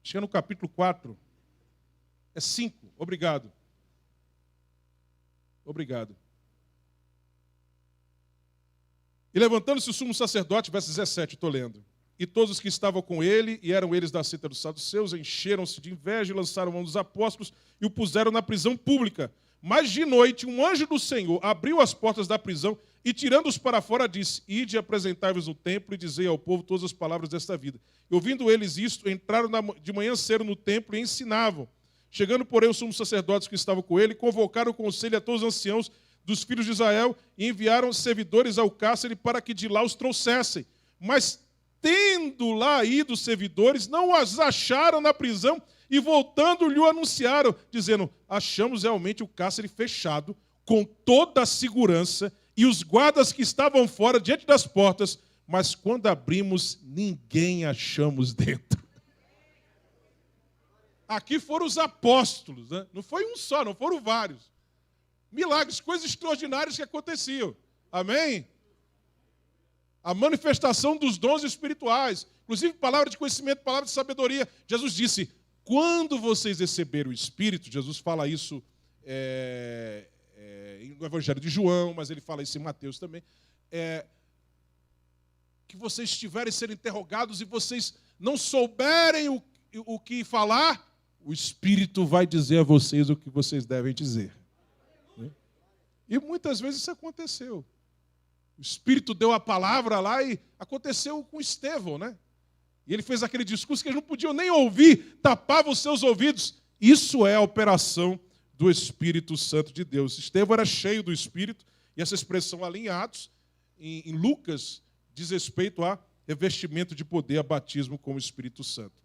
Chega no capítulo 4. É 5. Obrigado. Obrigado. E levantando-se o sumo sacerdote, verso 17, estou lendo. E todos os que estavam com ele, e eram eles da seita dos saduceus, encheram-se de inveja e lançaram mão dos apóstolos e o puseram na prisão pública. Mas de noite um anjo do Senhor abriu as portas da prisão e, tirando-os para fora, disse, ide e apresentai-vos no templo e dizei ao povo todas as palavras desta vida. E ouvindo eles isto, entraram de manhã cedo no templo e ensinavam. Chegando, porém, os sumos sacerdotes que estavam com ele, convocaram o conselho a todos os anciãos dos filhos de Israel e enviaram servidores ao cárcere para que de lá os trouxessem. Mas tendo lá ido os servidores, não as acharam na prisão e voltando lhe anunciaram, dizendo: achamos realmente o cárcere fechado, com toda a segurança, e os guardas que estavam fora, diante das portas, mas quando abrimos, ninguém achamos dentro. Aqui foram os apóstolos, né? Não foi um só, não foram vários. Milagres, coisas extraordinárias que aconteciam. Amém? A manifestação dos dons espirituais, inclusive palavra de conhecimento, palavra de sabedoria. Jesus disse: quando vocês receberem o Espírito, Jesus fala isso no Evangelho de João, mas ele fala isso em Mateus também, que vocês estiverem sendo interrogados e vocês não souberem o que falar, o Espírito vai dizer a vocês o que vocês devem dizer. E muitas vezes isso aconteceu. O Espírito deu a palavra lá e aconteceu com Estevão, né? E ele fez aquele discurso que eles não podiam nem ouvir, tapava os seus ouvidos. Isso é a operação do Espírito Santo de Deus. Estevão era cheio do Espírito, e essa expressão ali em Atos, em Lucas, diz respeito a revestimento de poder, a batismo com o Espírito Santo.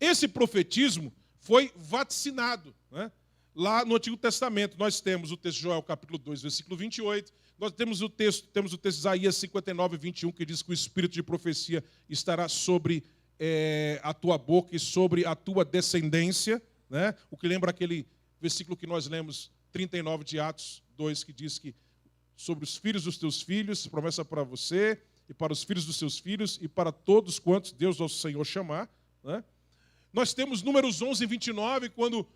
Esse profetismo foi vaticinado, né? Lá no Antigo Testamento. Nós temos o texto de Joel, capítulo 2, versículo 28. Nós temos o texto de Isaías 59, 21, que diz que o espírito de profecia estará sobre a tua boca e sobre a tua descendência, né? O que lembra aquele versículo que nós lemos, 39 de Atos 2, que diz que sobre os filhos dos teus filhos, promessa para você, e para os filhos dos seus filhos, e para todos quantos Deus nosso Senhor chamar, né? Nós temos Números 11, 29, quando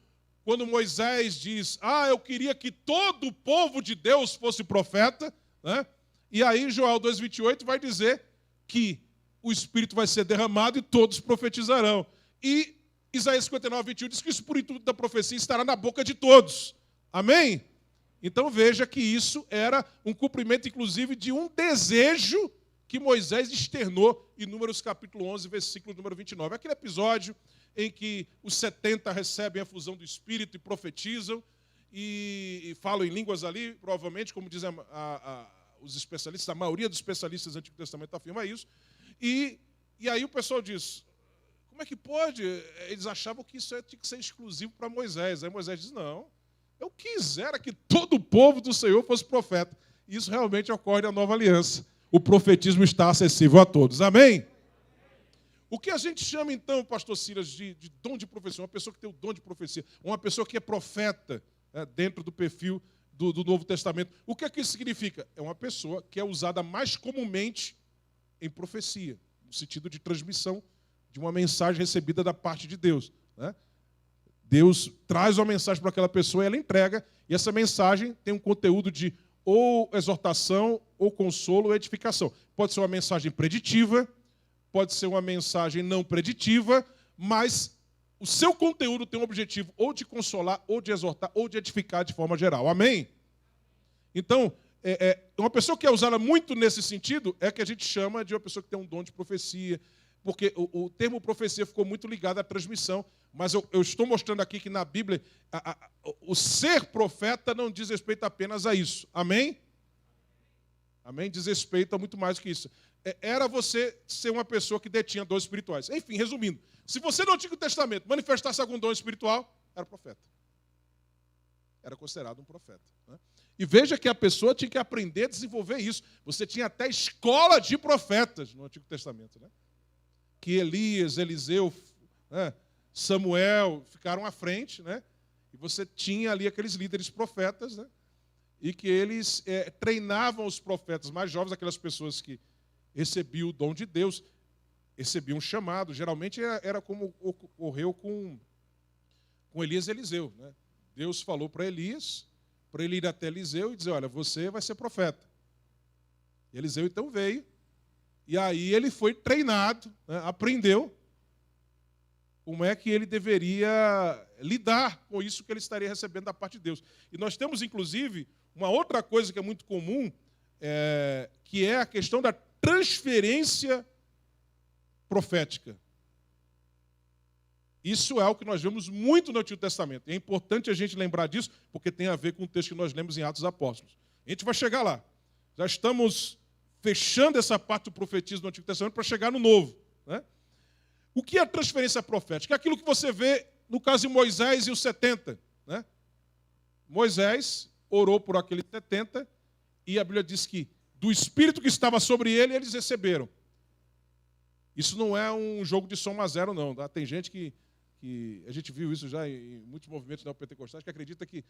Moisés diz: eu queria que todo o povo de Deus fosse profeta, né? E aí Joel 2,28 vai dizer que o Espírito vai ser derramado e todos profetizarão. E Isaías 59, 21 diz que o Espírito da profecia estará na boca de todos. Amém? Então veja que isso era um cumprimento, inclusive, de um desejo que Moisés externou em Números capítulo 11, versículo número 29. Aquele episódio em que os 70 recebem a fusão do Espírito e profetizam e falam em línguas ali, provavelmente, como dizem os especialistas, a maioria dos especialistas do Antigo Testamento afirma isso. E aí o pessoal diz: como é que pode? Eles achavam que isso tinha que ser exclusivo para Moisés. Aí Moisés diz: não, eu quisera que todo o povo do Senhor fosse profeta. E isso realmente ocorre na nova aliança. O profetismo está acessível a todos. Amém? O que a gente chama, então, pastor Silas, de dom de profecia? Uma pessoa que tem o dom de profecia, uma pessoa que é profeta, dentro do perfil do Novo Testamento. O que é que isso significa? É uma pessoa que é usada mais comumente em profecia, no sentido de transmissão de uma mensagem recebida da parte de Deus, né? Deus traz uma mensagem para aquela pessoa e ela entrega, e essa mensagem tem um conteúdo de ou exortação, ou consolo, ou edificação. Pode ser uma mensagem preditiva, pode ser uma mensagem não preditiva, mas o seu conteúdo tem um objetivo ou de consolar, ou de exortar, ou de edificar de forma geral. Amém? Então, uma pessoa que é usada muito nesse sentido é que a gente chama de uma pessoa que tem um dom de profecia, porque o termo profecia ficou muito ligado à transmissão, mas eu estou mostrando aqui que na Bíblia o ser profeta não diz respeito apenas a isso. Amém? Amém? Diz respeito a muito mais do que isso. Era você ser uma pessoa que detinha dons espirituais. Enfim, resumindo, se você no Antigo Testamento manifestasse algum dom espiritual, era profeta. Era considerado um profeta, né? E veja que a pessoa tinha que aprender a desenvolver isso. Você tinha até escola de profetas no Antigo Testamento, né? Que Elias, Eliseu, né, Samuel ficaram à frente, né? E você tinha ali aqueles líderes profetas, né? E que eles treinavam os profetas mais jovens, aquelas pessoas que recebiam o dom de Deus, recebiam um chamado. Geralmente era como ocorreu com Elias e Eliseu, né? Deus falou para Elias, para ele ir até Eliseu e dizer: olha, você vai ser profeta. E Eliseu então veio, e aí ele foi treinado, né? Aprendeu como é que ele deveria lidar com isso que ele estaria recebendo da parte de Deus. E nós temos, inclusive, uma outra coisa que é muito comum, que é a questão da transferência profética. Isso é algo que nós vemos muito no Antigo Testamento. É importante a gente lembrar disso, porque tem a ver com o texto que nós lemos em Atos dos Apóstolos. A gente vai chegar lá. Já estamos fechando essa parte do profetismo do Antigo Testamento para chegar no Novo. Né? O que é a transferência profética? É aquilo que você vê no caso de Moisés e os 70. Né? Moisés orou por aqueles 70 e a Bíblia diz que do Espírito que estava sobre ele, eles receberam. Isso não é um jogo de soma zero, não. Tá? Tem gente que a gente viu isso já em muitos movimentos neopentecostais, que acredita que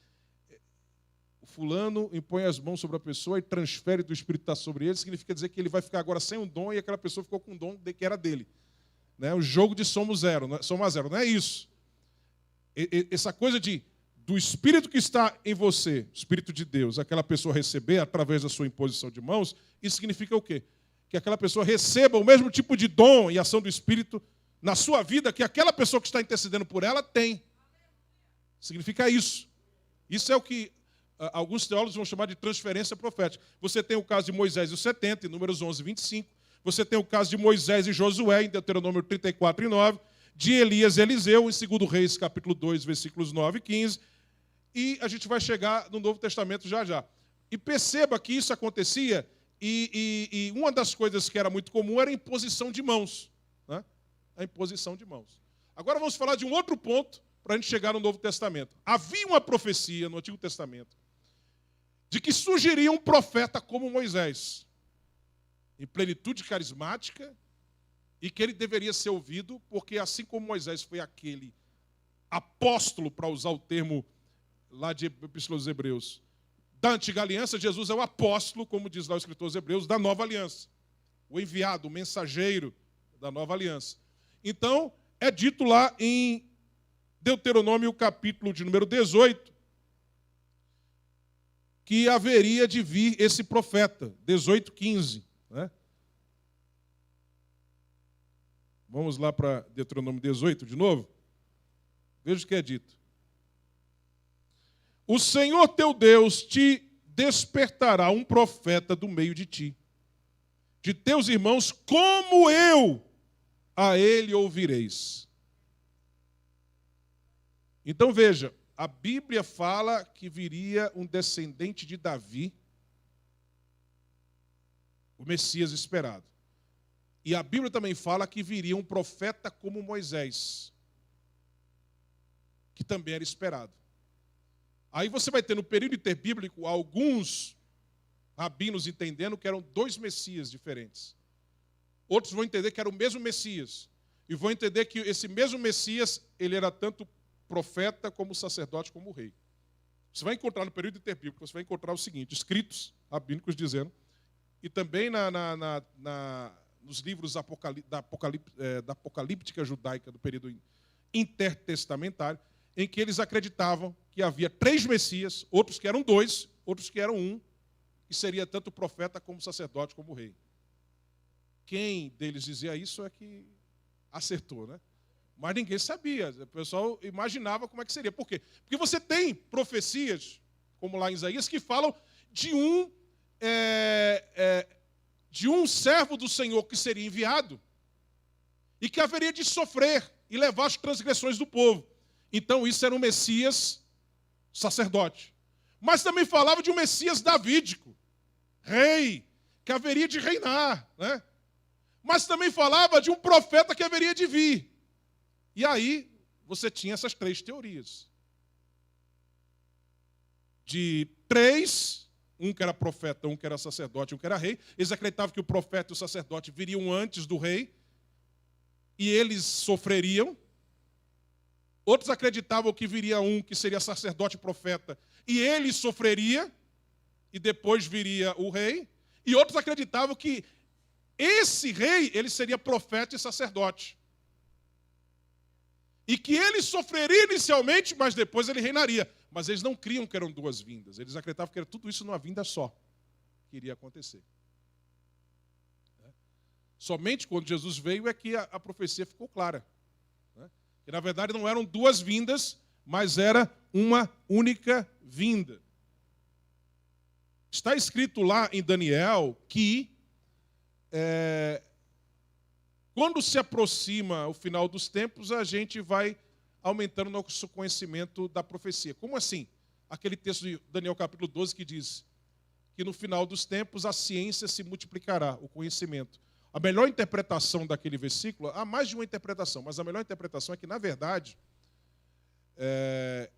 o fulano impõe as mãos sobre a pessoa e transfere do Espírito que está sobre ele, significa dizer que ele vai ficar agora sem um dom e aquela pessoa ficou com um dom que era dele. Né? O jogo de soma zero, não é isso. Essa coisa do Espírito que está em você, Espírito de Deus, aquela pessoa receber através da sua imposição de mãos, isso significa o quê? Que aquela pessoa receba o mesmo tipo de dom e ação do Espírito na sua vida que aquela pessoa que está intercedendo por ela tem. Significa isso. Isso é o que alguns teólogos vão chamar de transferência profética. Você tem o caso de Moisés e os 70, em Números 11 e 25. Você tem o caso de Moisés e Josué, em Deuteronômio 34 e 9. De Elias e Eliseu, em 2 Reis, capítulo 2, versículos 9 e 15. E a gente vai chegar no Novo Testamento já já. E perceba que isso acontecia e uma das coisas que era muito comum era a imposição de mãos. Né? A imposição de mãos. Agora vamos falar de um outro ponto para a gente chegar no Novo Testamento. Havia uma profecia no Antigo Testamento de que surgiria um profeta como Moisés, em plenitude carismática, e que ele deveria ser ouvido, porque assim como Moisés foi aquele apóstolo, para usar o termo lá de Epístola aos Hebreus, da Antiga Aliança, Jesus é o apóstolo, como diz lá o escritor aos Hebreus, da Nova Aliança. O enviado, o mensageiro da Nova Aliança. Então, é dito lá em Deuteronômio, capítulo de número 18, que haveria de vir esse profeta, 18:15. Né? Vamos lá para Deuteronômio 18 de novo. Veja o que é dito. O Senhor teu Deus te despertará um profeta do meio de ti, de teus irmãos, como eu, a ele ouvireis. Então veja, a Bíblia fala que viria um descendente de Davi, o Messias esperado. E a Bíblia também fala que viria um profeta como Moisés, que também era esperado. Aí você vai ter no período interbíblico alguns rabinos entendendo que eram dois Messias diferentes. Outros vão entender que era o mesmo Messias. E vão entender que esse mesmo Messias, ele era tanto profeta como sacerdote como rei. Você vai encontrar no período interbíblico, você vai encontrar o seguinte, escritos rabínicos dizendo, e também nos livros da apocalíptica judaica do período intertestamentário, em que eles acreditavam que havia 3 Messias, outros que eram 2, outros que eram 1, que seria tanto profeta como sacerdote como rei. Quem deles dizia isso é que acertou, né? Mas ninguém sabia, o pessoal imaginava como é que seria. Por quê? Porque você tem profecias, como lá em Isaías, que falam de um servo do Senhor que seria enviado e que haveria de sofrer e levar as transgressões do povo. Então isso era um Messias sacerdote. Mas também falava de um Messias davídico, rei, que haveria de reinar, né? Mas também falava de um profeta que haveria de vir. E aí você tinha essas 3 teorias. De 3, um que era profeta, um que era sacerdote, um que era rei. Eles acreditavam que o profeta e o sacerdote viriam antes do rei e eles sofreriam. Outros acreditavam que viria um que seria sacerdote e profeta e ele sofreria e depois viria o rei. E outros acreditavam que esse rei, ele seria profeta e sacerdote. E que ele sofreria inicialmente, mas depois ele reinaria. Mas eles não criam que eram 2 vindas. Eles acreditavam que era tudo isso numa vinda só que iria acontecer. Somente quando Jesus veio é que a profecia ficou clara. Que na verdade não eram 2 vindas, mas era uma única vinda. Está escrito lá em Daniel que quando se aproxima o final dos tempos, a gente vai aumentando nosso conhecimento da profecia. Como assim? Aquele texto de Daniel capítulo 12 que diz que no final dos tempos a ciência se multiplicará, o conhecimento. A melhor interpretação daquele versículo, há mais de uma interpretação, mas a melhor interpretação é que, na verdade,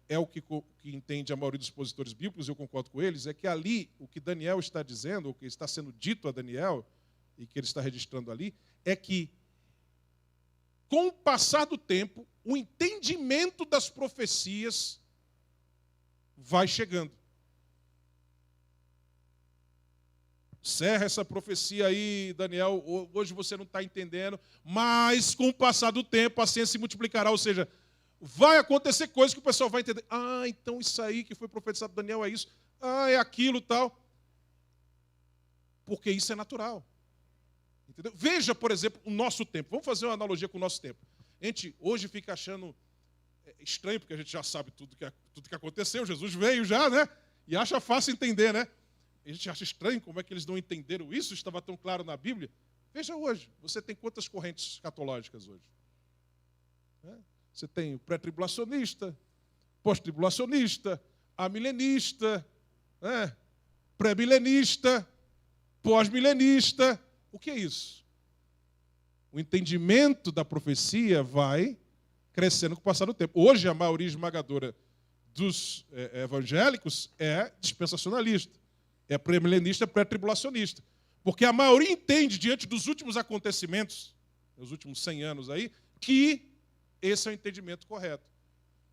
é o que entende a maioria dos expositores bíblicos, eu concordo com eles, é que ali, o que Daniel está dizendo, o que está sendo dito a Daniel, e que ele está registrando ali, é que, com o passar do tempo, o entendimento das profecias vai chegando. Cerra essa profecia aí, Daniel, hoje você não está entendendo, mas com o passar do tempo a ciência se multiplicará, ou seja, vai acontecer coisas que o pessoal vai entender. Ah, então isso aí que foi profetizado por Daniel é isso. Ah, é aquilo tal. Porque isso é natural. Entendeu? Veja, por exemplo, o nosso tempo. Vamos fazer uma analogia com o nosso tempo. A gente hoje fica achando estranho, porque a gente já sabe tudo que aconteceu. Jesus veio já, né? E acha fácil entender, né? A gente acha estranho como é que eles não entenderam isso, estava tão claro na Bíblia. Veja hoje, você tem quantas correntes escatológicas hoje? Você tem o pré-tribulacionista, pós-tribulacionista, amilenista, pré-milenista, pós-milenista. O que é isso? O entendimento da profecia vai crescendo com o passar do tempo. Hoje, a maioria esmagadora dos evangélicos é dispensacionalista, é pré-milenista, pré-tribulacionista. Porque a maioria entende, diante dos últimos acontecimentos, nos últimos 100 anos aí, que esse é o entendimento correto.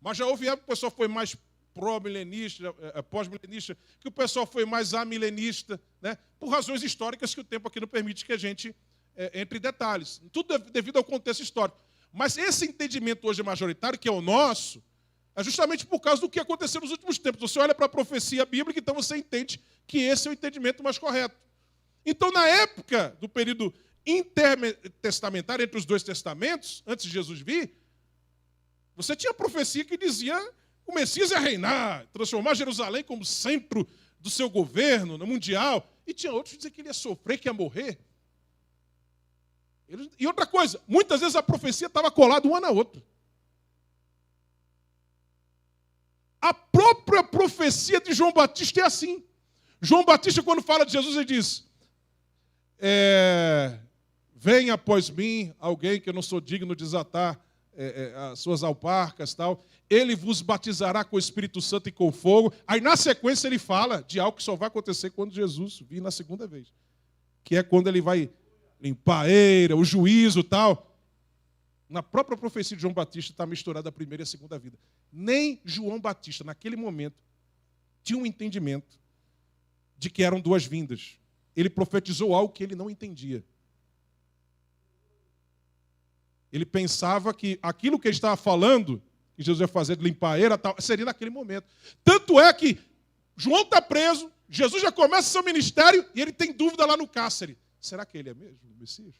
Mas já houve época que o pessoal foi mais pró-milenista, pós-milenista, que o pessoal foi mais amilenista, né? Por razões históricas que o tempo aqui não permite que a gente entre em detalhes. Tudo devido ao contexto histórico. Mas esse entendimento hoje majoritário, que é o nosso, é justamente por causa do que aconteceu nos últimos tempos. Você olha para a profecia bíblica, então você entende que esse é o entendimento mais correto. Então, na época do período intertestamentário, entre os dois testamentos, antes de Jesus vir, você tinha profecia que dizia que o Messias ia reinar, transformar Jerusalém como centro do seu governo mundial. E tinha outros que diziam que ele ia sofrer, que ia morrer. E outra coisa, muitas vezes a profecia estava colada uma na outra. A própria profecia de João Batista é assim. João Batista, quando fala de Jesus, ele diz: venha após mim alguém que eu não sou digno de desatar as suas alparcas, tal. Ele vos batizará com o Espírito Santo e com fogo. Aí, na sequência, ele fala de algo que só vai acontecer quando Jesus vir na segunda vez. Que é quando ele vai limpar a eira, o juízo e tal. Na própria profecia de João Batista está misturada a primeira e a segunda vida. Nem João Batista, naquele momento, tinha um entendimento de que eram duas vindas. Ele profetizou algo que ele não entendia. Ele pensava que aquilo que ele estava falando, que Jesus ia fazer de limpar a eira, tal, seria naquele momento. Tanto é que João está preso, Jesus já começa seu ministério e ele tem dúvida lá no cárcere. Será que ele é mesmo o Messias?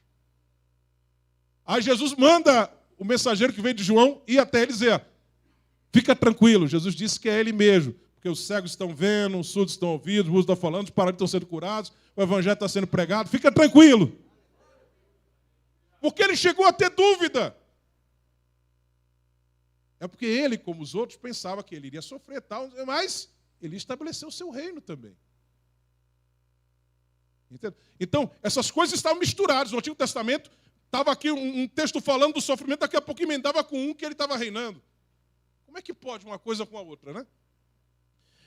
Aí Jesus manda o mensageiro que veio de João ir até ele dizer: fica tranquilo, Jesus disse que é ele mesmo, porque os cegos estão vendo, os surdos estão ouvindo, os mudos estão falando, os paralíticos estão sendo curados, o evangelho está sendo pregado, fica tranquilo. Porque ele chegou a ter dúvida. É porque ele, como os outros, pensava que ele iria sofrer tal, mas ele estabeleceu o seu reino também. Entende? Então, essas coisas estavam misturadas. No Antigo Testamento, estava aqui um texto falando do sofrimento, daqui a pouco emendava com um que ele estava reinando. Como é que pode uma coisa com a outra, né?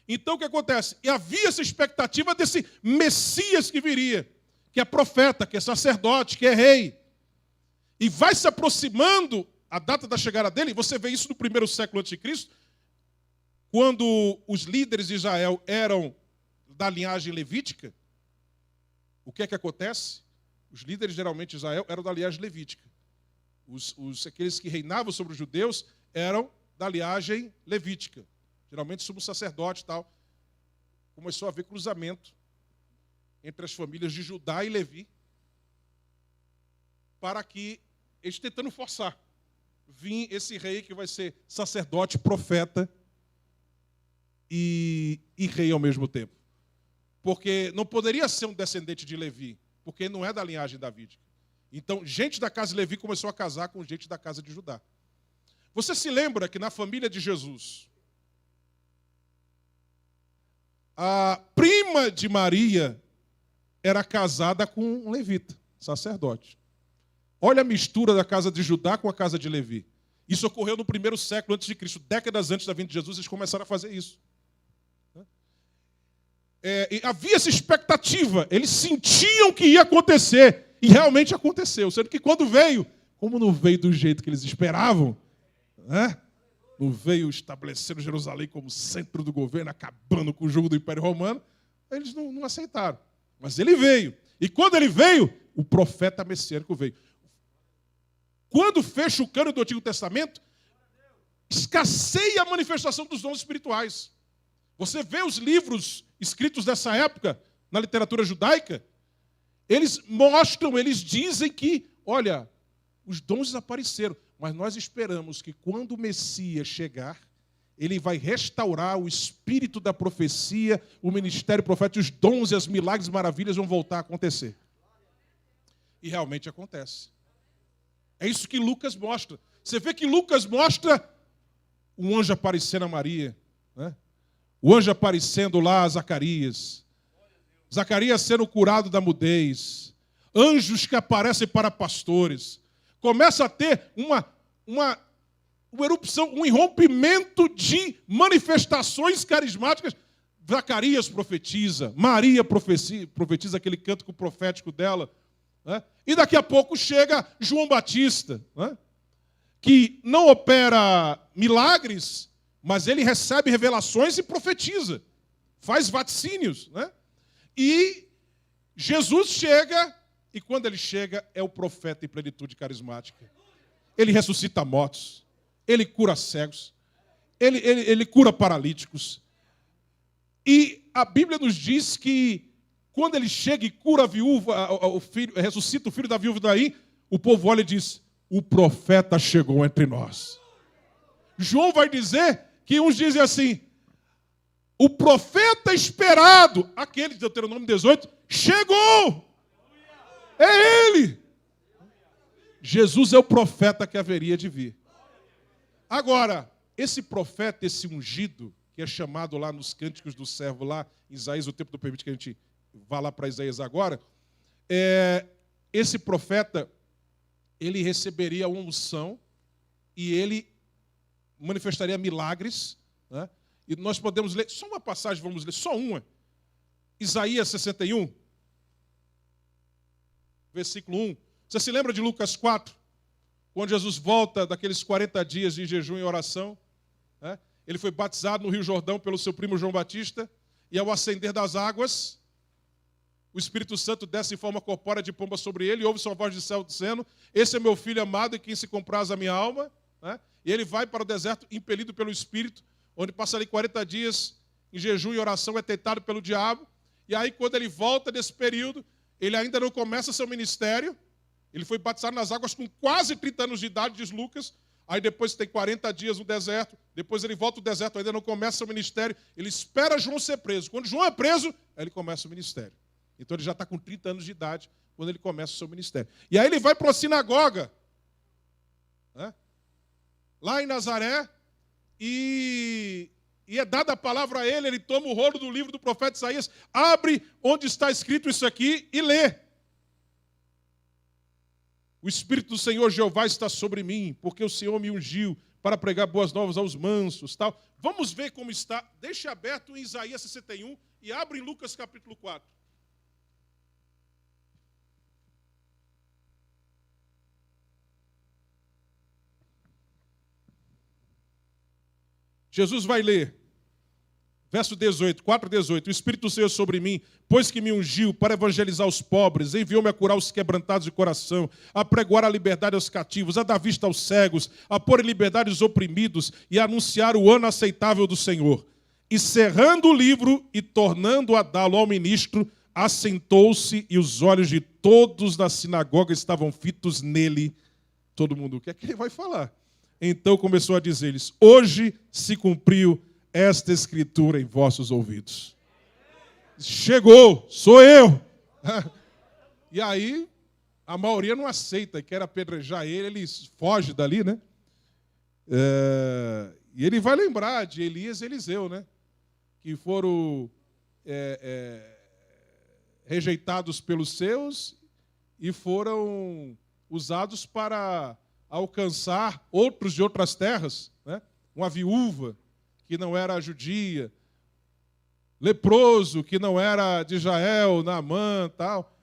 Então, o que acontece? E havia essa expectativa desse Messias que viria, que é profeta, que é sacerdote, que é rei. E vai se aproximando a data da chegada dele. Você vê isso no primeiro século antes de Cristo, quando os líderes de Israel eram da linhagem levítica. O que é que acontece? Os líderes, geralmente, de Israel eram da linhagem levítica. Aqueles que reinavam sobre os judeus eram da linhagem levítica. Geralmente, sumo sacerdote e tal. Começou a haver cruzamento entre as famílias de Judá e Levi, para que eles tentando forçar. Vim esse rei que vai ser sacerdote, profeta e rei ao mesmo tempo. Porque não poderia ser um descendente de Levi, porque não é da linhagem davídica. Então, gente da casa de Levi começou a casar com gente da casa de Judá. Você se lembra que na família de Jesus, A prima de Maria era casada com um levita, sacerdote. Olha a mistura da casa de Judá com a casa de Levi. Isso ocorreu no 1º século antes de Cristo. Décadas antes da vinda de Jesus, eles começaram a fazer isso. E havia essa expectativa. Eles sentiam que ia acontecer. E realmente aconteceu. Sendo que quando veio, como não veio do jeito que eles esperavam, né? Não veio estabelecendo Jerusalém como centro do governo, acabando com o jugo do Império Romano, eles não aceitaram. Mas ele veio. E quando ele veio, o profeta messiânico veio. Quando fecha o cânon do Antigo Testamento, escasseia a manifestação dos dons espirituais. Você vê os livros escritos dessa época, na literatura judaica, eles mostram, eles dizem que, olha, os dons desapareceram, mas nós esperamos que quando o Messias chegar, ele vai restaurar o espírito da profecia, o ministério profético, os dons e as milagres e maravilhas vão voltar a acontecer. E realmente acontece. É isso que Lucas mostra. Você vê que Lucas mostra um anjo aparecendo a Maria, né? O anjo aparecendo lá a Zacarias. Zacarias sendo curado da mudez. Anjos que aparecem para pastores. Começa a ter uma erupção, um irrompimento de manifestações carismáticas. Zacarias profetiza, Maria profetiza aquele cântico profético dela. Né? E daqui a pouco chega João Batista, né? Que não opera milagres, mas ele recebe revelações e profetiza, faz vaticínios. Né? E Jesus chega, e quando ele chega, é o profeta em plenitude carismática. Ele ressuscita mortos, ele cura cegos, ele cura paralíticos. E a Bíblia nos diz que quando ele chega e cura a viúva, o filho, ressuscita o filho da viúva daí, o povo olha e diz, o profeta chegou entre nós. João vai dizer que uns dizem assim, o profeta esperado, aquele de Deuteronômio 18, chegou. É ele. Jesus é o profeta que haveria de vir. Agora, esse profeta, esse ungido, que é chamado lá nos cânticos do servo, lá em Isaías, o tempo não permite que a gente vá lá para Isaías agora, esse profeta, ele receberia uma unção e ele manifestaria milagres, né? E nós podemos ler, só uma passagem, vamos ler, só uma. Isaías 61, versículo 1. Você se lembra de Lucas 4? Quando Jesus volta daqueles 40 dias de jejum e oração, né? Ele foi batizado no Rio Jordão pelo seu primo João Batista, e ao ascender das águas, o Espírito Santo desce em forma corpórea de pomba sobre ele, e ouve sua voz de céu dizendo, esse é meu filho amado em quem se compraz a minha alma. Né? E ele vai para o deserto impelido pelo Espírito, onde passa ali 40 dias em jejum e oração, é tentado pelo diabo. E aí, quando ele volta desse período, ele ainda não começa seu ministério. Ele foi batizado nas águas com quase 30 anos de idade, diz Lucas. Aí depois tem 40 dias no deserto. Depois ele volta ao deserto, ainda não começa seu ministério. Ele espera João ser preso. Quando João é preso, aí ele começa o ministério. Então ele já está com 30 anos de idade quando ele começa o seu ministério. E aí ele vai para a sinagoga, né? Lá em Nazaré, e é dada a palavra a ele, ele toma o rolo do livro do profeta Isaías, abre onde está escrito isso aqui e lê. O Espírito do Senhor Jeová está sobre mim, porque o Senhor me ungiu para pregar boas novas aos mansos. Tal. Vamos ver como está. Deixe aberto em Isaías 61 e abre em Lucas capítulo 4. Jesus vai ler, verso 18, 4:18, o Espírito do Senhor sobre mim, pois que me ungiu para evangelizar os pobres, enviou-me a curar os quebrantados de coração, a pregoar a liberdade aos cativos, a dar vista aos cegos, a pôr em liberdade os oprimidos e a anunciar o ano aceitável do Senhor. E cerrando o livro e tornando a dá-lo ao ministro, assentou-se e os olhos de todos na sinagoga estavam fitos nele. Todo mundo, o que é que ele vai falar? Então começou a dizer-lhes, hoje se cumpriu esta escritura em vossos ouvidos. Chegou, sou eu. E aí, a maioria não aceita, quer apedrejar ele foge dali, né? E ele vai lembrar de Elias e Eliseu, né? Que foram rejeitados pelos seus e foram usados para alcançar outros de outras terras, né? Uma viúva que não era judia, leproso que não era de Israel, Naamã, tal.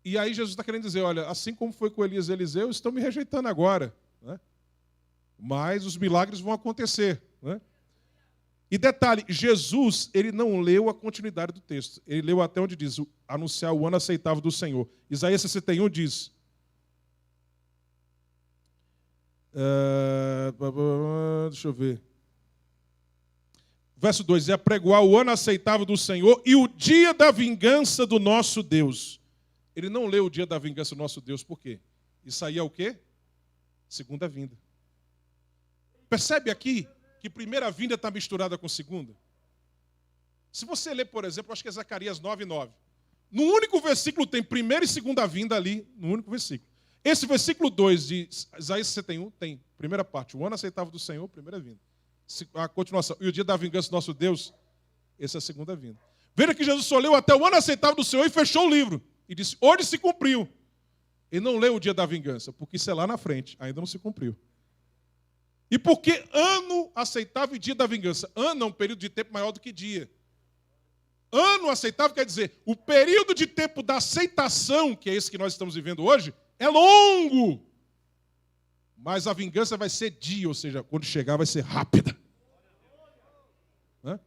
E aí Jesus está querendo dizer, olha, assim como foi com Elias e Eliseu, estão me rejeitando agora, né? Mas os milagres vão acontecer, né? E detalhe, Jesus, ele não leu a continuidade do texto. Ele leu até onde diz, anunciar o ano aceitável do Senhor. Isaías 61 diz, deixa eu ver. Verso 2, é apregoar o ano aceitável do Senhor e o dia da vingança do nosso Deus. Ele não leu o dia da vingança do nosso Deus, por quê? Isso aí é o quê? Segunda vinda. Percebe aqui que primeira vinda está misturada com segunda? Se você ler, por exemplo, acho que é Zacarias 9:9. No único versículo tem primeira e segunda vinda ali, no único versículo. Esse versículo 2 de Isaías 61 tem, primeira parte, o ano aceitável do Senhor, primeira vinda. A continuação, e o dia da vingança do nosso Deus, essa é a segunda vinda. Veja que Jesus só leu até o ano aceitável do Senhor e fechou o livro. E disse, hoje se cumpriu. Ele não leu o dia da vingança, porque isso é lá na frente, ainda não se cumpriu. E por que ano aceitável e dia da vingança? Ano é um período de tempo maior do que dia. Ano aceitável quer dizer, o período de tempo da aceitação, que é esse que nós estamos vivendo hoje, é longo. Mas a vingança vai ser dia, ou seja, quando chegar vai ser rápida. Né?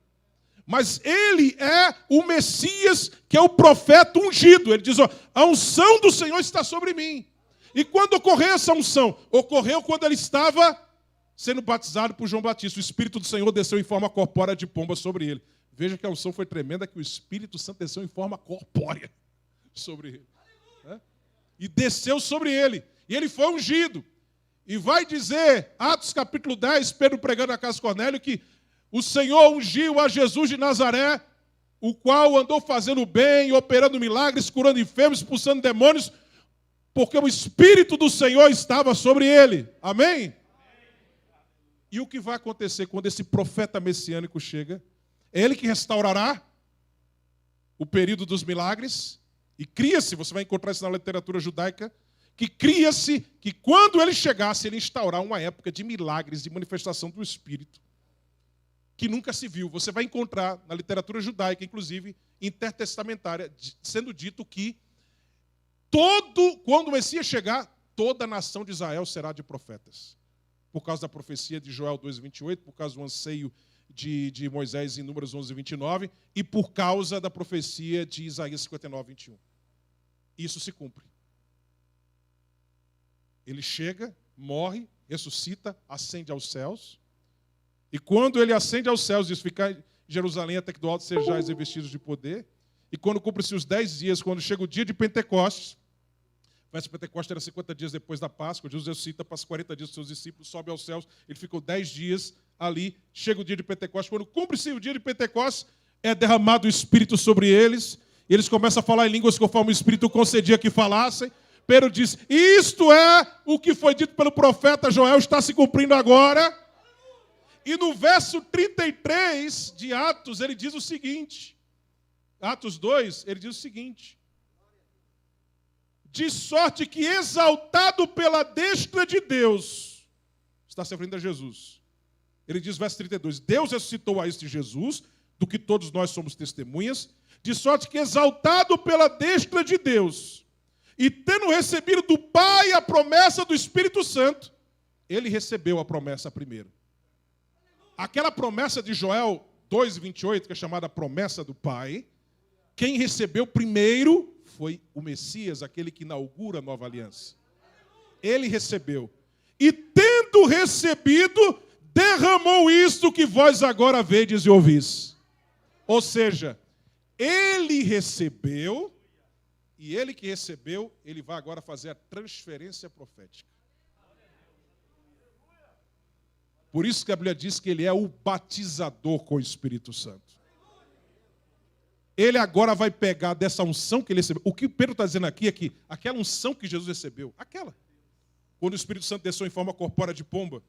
Mas ele é o Messias, que é o profeta ungido. Ele diz, ó, a unção do Senhor está sobre mim. E quando ocorreu essa unção? Ocorreu quando ele estava sendo batizado por João Batista. O Espírito do Senhor desceu em forma corpórea de pomba sobre ele. Veja que a unção foi tremenda, que o Espírito Santo desceu em forma corpórea sobre ele. Né? E desceu sobre ele. E ele foi ungido. E vai dizer, Atos capítulo 10, Pedro pregando na casa de Cornélio, que o Senhor ungiu a Jesus de Nazaré, o qual andou fazendo bem, operando milagres, curando enfermos, expulsando demônios, porque o Espírito do Senhor estava sobre ele. Amém? E o que vai acontecer quando esse profeta messiânico chega? É ele que restaurará o período dos milagres. E cria-se, você vai encontrar isso na literatura judaica, que cria-se que quando ele chegasse, ele instaurar uma época de milagres, de manifestação do Espírito, que nunca se viu. Você vai encontrar na literatura judaica, inclusive intertestamentária, sendo dito que quando o Messias chegar, toda a nação de Israel será de profetas. Por causa da profecia de Joel 2:28, por causa do anseio de Moisés em Números 11:29, e por causa da profecia de Isaías 59:21. Isso se cumpre. Ele chega, morre, ressuscita, ascende aos céus. E quando ele ascende aos céus, diz, ficar em Jerusalém até que do alto sejais revestidos de poder. E quando cumpre-se os 10 dias, quando chega o dia de Pentecostes, o festa de Pentecostes era 50 dias depois da Páscoa, Jesus ressuscita, passa 40 dias com seus discípulos, sobe aos céus, ele ficou 10 dias ali, chega o dia de Pentecostes. Quando cumpre-se o dia de Pentecostes, é derramado o Espírito sobre eles, e eles começam a falar em línguas conforme o Espírito concedia que falassem. Pedro diz, isto é o que foi dito pelo profeta Joel, está se cumprindo agora. E no verso 33 de Atos, ele diz o seguinte, Atos 2, ele diz o seguinte, de sorte que exaltado pela destra de Deus, está se referindo a Jesus. Ele diz, verso 32, Deus ressuscitou a este Jesus, do que todos nós somos testemunhas, de sorte que exaltado pela destra de Deus, e tendo recebido do Pai a promessa do Espírito Santo, ele recebeu a promessa primeiro. Aquela promessa de Joel 2:28, que é chamada promessa do Pai, quem recebeu primeiro foi o Messias, aquele que inaugura a nova aliança. Ele recebeu. E tendo recebido, derramou isto que vós agora vedes e ouvis. Ou seja, ele recebeu, e ele que recebeu, ele vai agora fazer a transferência profética. Por isso que a Bíblia diz que ele é o batizador com o Espírito Santo. Ele agora vai pegar dessa unção que ele recebeu. O que Pedro está dizendo aqui é que aquela unção que Jesus recebeu, quando o Espírito Santo desceu em forma corpórea de pomba,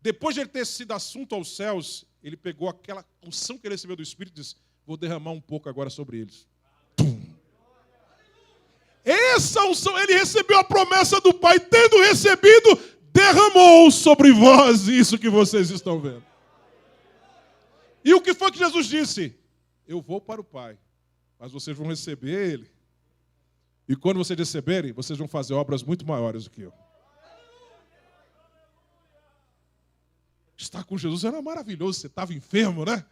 Depois de ele ter sido assunto aos céus, ele pegou aquela unção que ele recebeu do Espírito e disse, vou derramar um pouco agora sobre eles. Essa unção, ele recebeu a promessa do Pai, tendo recebido, derramou sobre vós isso que vocês estão vendo. E o que foi que Jesus disse? Eu vou para o Pai, mas vocês vão receber Ele. E quando vocês receberem, vocês vão fazer obras muito maiores do que eu. Estar com Jesus era maravilhoso, você estava enfermo, né?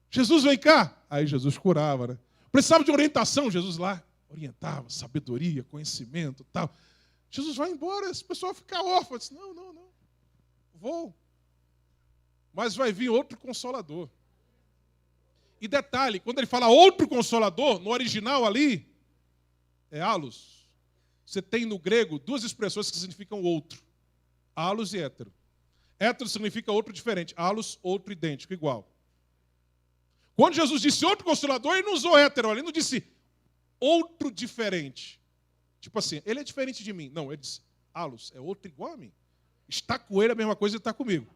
Jesus, vem cá. Aí Jesus curava, né? Precisava de orientação, Jesus lá orientava, sabedoria, conhecimento e tal. Jesus vai embora, esse pessoal fica órfão. Disse, não, vou. Mas vai vir outro Consolador. E detalhe, quando ele fala outro Consolador, no original ali, é halos. Você tem no grego duas expressões que significam outro. Halos e hétero. Hétero significa outro diferente. Halos, outro idêntico, igual. Quando Jesus disse outro Consolador, ele não usou hétero, ele não disse outro diferente. Tipo assim, ele é diferente de mim. Não, ele disse, halos, é outro igual a mim. Está com ele a mesma coisa e está comigo.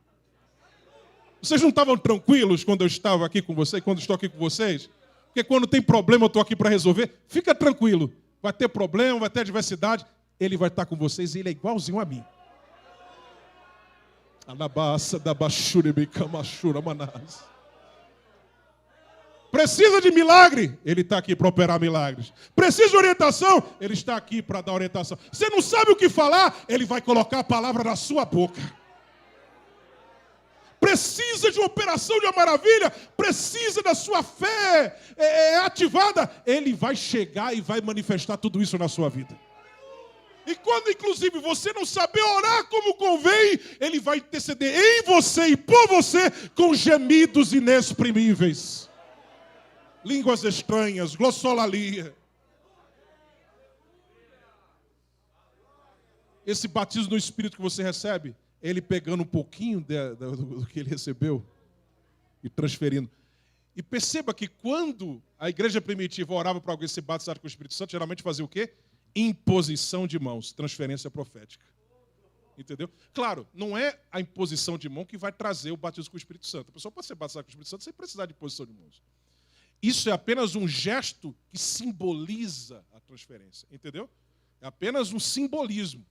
Vocês não estavam tranquilos quando eu estava aqui com vocês, quando estou aqui com vocês? Porque quando tem problema eu estou aqui para resolver. Fica tranquilo. Vai ter problema, vai ter adversidade. Ele vai estar com vocês e ele é igualzinho a mim. Precisa de milagre? Ele está aqui para operar milagres. Precisa de orientação? Ele está aqui para dar orientação. Você não sabe o que falar? Ele vai colocar a palavra na sua boca. Precisa de uma operação de uma maravilha? Precisa da sua fé ativada? Ele vai chegar e vai manifestar tudo isso na sua vida. E quando, inclusive, você não saber orar como convém, ele vai interceder em você e por você com gemidos inexprimíveis. Línguas estranhas, glossolalia. Esse batismo no Espírito que você recebe, ele pegando um pouquinho do que ele recebeu e transferindo. E perceba que quando a igreja primitiva orava para alguém ser batizado com o Espírito Santo, geralmente fazia o quê? Imposição de mãos, transferência profética. Entendeu? Claro, não é a imposição de mão que vai trazer o batismo com o Espírito Santo. A pessoa pode ser batizada com o Espírito Santo sem precisar de imposição de mãos. Isso é apenas um gesto que simboliza a transferência. Entendeu? É apenas um simbolismo.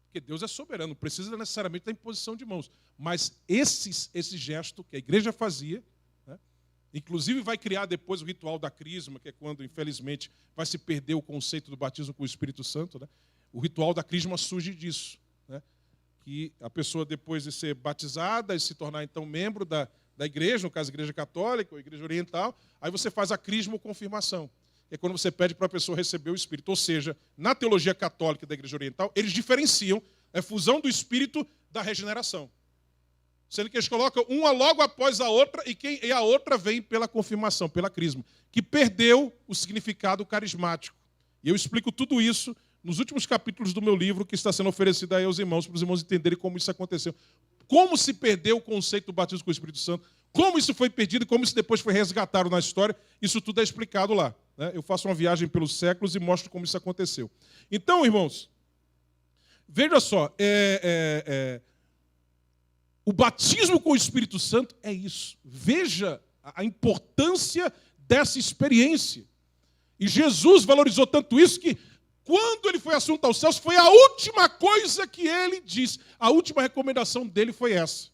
Porque Deus é soberano, não precisa necessariamente da imposição de mãos. Mas esse gesto que a igreja fazia, né, inclusive vai criar depois o ritual da crisma, que é quando, infelizmente, vai se perder o conceito do batismo com o Espírito Santo. Né? O ritual da crisma surge disso. Né? Que a pessoa, depois de ser batizada e se tornar, então, membro da igreja, no caso, a igreja católica ou a igreja oriental, aí você faz a crisma ou confirmação. É quando você pede para a pessoa receber o Espírito. Ou seja, na teologia católica da Igreja Oriental, eles diferenciam a fusão do Espírito da regeneração. Sendo que eles colocam uma logo após a outra e a outra vem pela confirmação, pela crisma, que perdeu o significado carismático. E eu explico tudo isso nos últimos capítulos do meu livro, que está sendo oferecido aí aos irmãos, para os irmãos entenderem como isso aconteceu. Como se perdeu o conceito do batismo com o Espírito Santo, como isso foi perdido e como isso depois foi resgatado na história, isso tudo é explicado lá. Né? Eu faço uma viagem pelos séculos e mostro como isso aconteceu. Então, irmãos, veja só, o batismo com o Espírito Santo é isso. Veja a importância dessa experiência. E Jesus valorizou tanto isso que, quando ele foi assunto aos céus, foi a última coisa que ele disse. A última recomendação dele foi essa.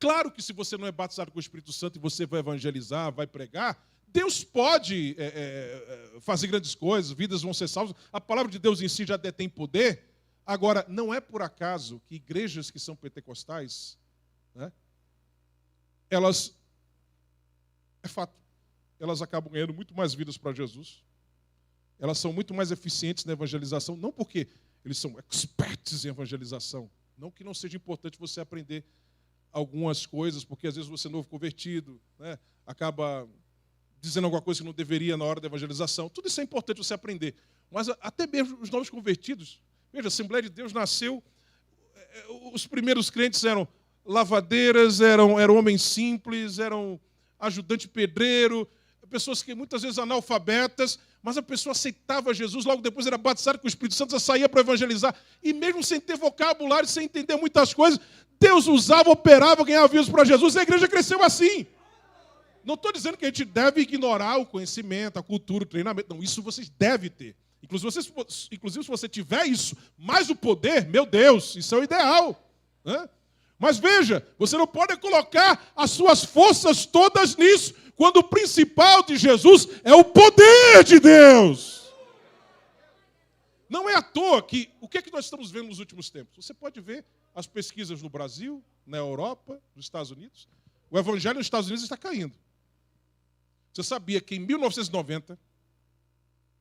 Claro que se você não é batizado com o Espírito Santo e você vai evangelizar, vai pregar, Deus pode fazer grandes coisas, vidas vão ser salvas. A palavra de Deus em si já detém poder. Agora, não é por acaso que igrejas que são pentecostais, né, elas, é fato, elas acabam ganhando muito mais vidas para Jesus. Elas são muito mais eficientes na evangelização, não porque eles são experts em evangelização, não que não seja importante você aprender algumas coisas, porque às vezes você é novo convertido, né, acaba dizendo alguma coisa que não deveria na hora da evangelização. Tudo isso é importante você aprender. Mas até mesmo os novos convertidos, veja, a Assembleia de Deus nasceu, os primeiros crentes eram lavadeiras, eram homens simples, eram ajudante pedreiro, pessoas que muitas vezes analfabetas, mas a pessoa aceitava Jesus, logo depois era batizada com o Espírito Santo, já saía para evangelizar, e mesmo sem ter vocabulário, sem entender muitas coisas, Deus usava, operava, ganhava vidas para Jesus, e a igreja cresceu assim. Não estou dizendo que a gente deve ignorar o conhecimento, a cultura, o treinamento. Não, isso vocês devem ter. Inclusive, se você tiver isso, mais o poder, meu Deus, isso é o ideal. Né? Mas veja, você não pode colocar as suas forças todas nisso, quando o principal de Jesus é o poder de Deus. Não é à toa que, o que é que nós estamos vendo nos últimos tempos? Você pode ver as pesquisas no Brasil, na Europa, nos Estados Unidos. O evangelho nos Estados Unidos está caindo. Você sabia que em 1990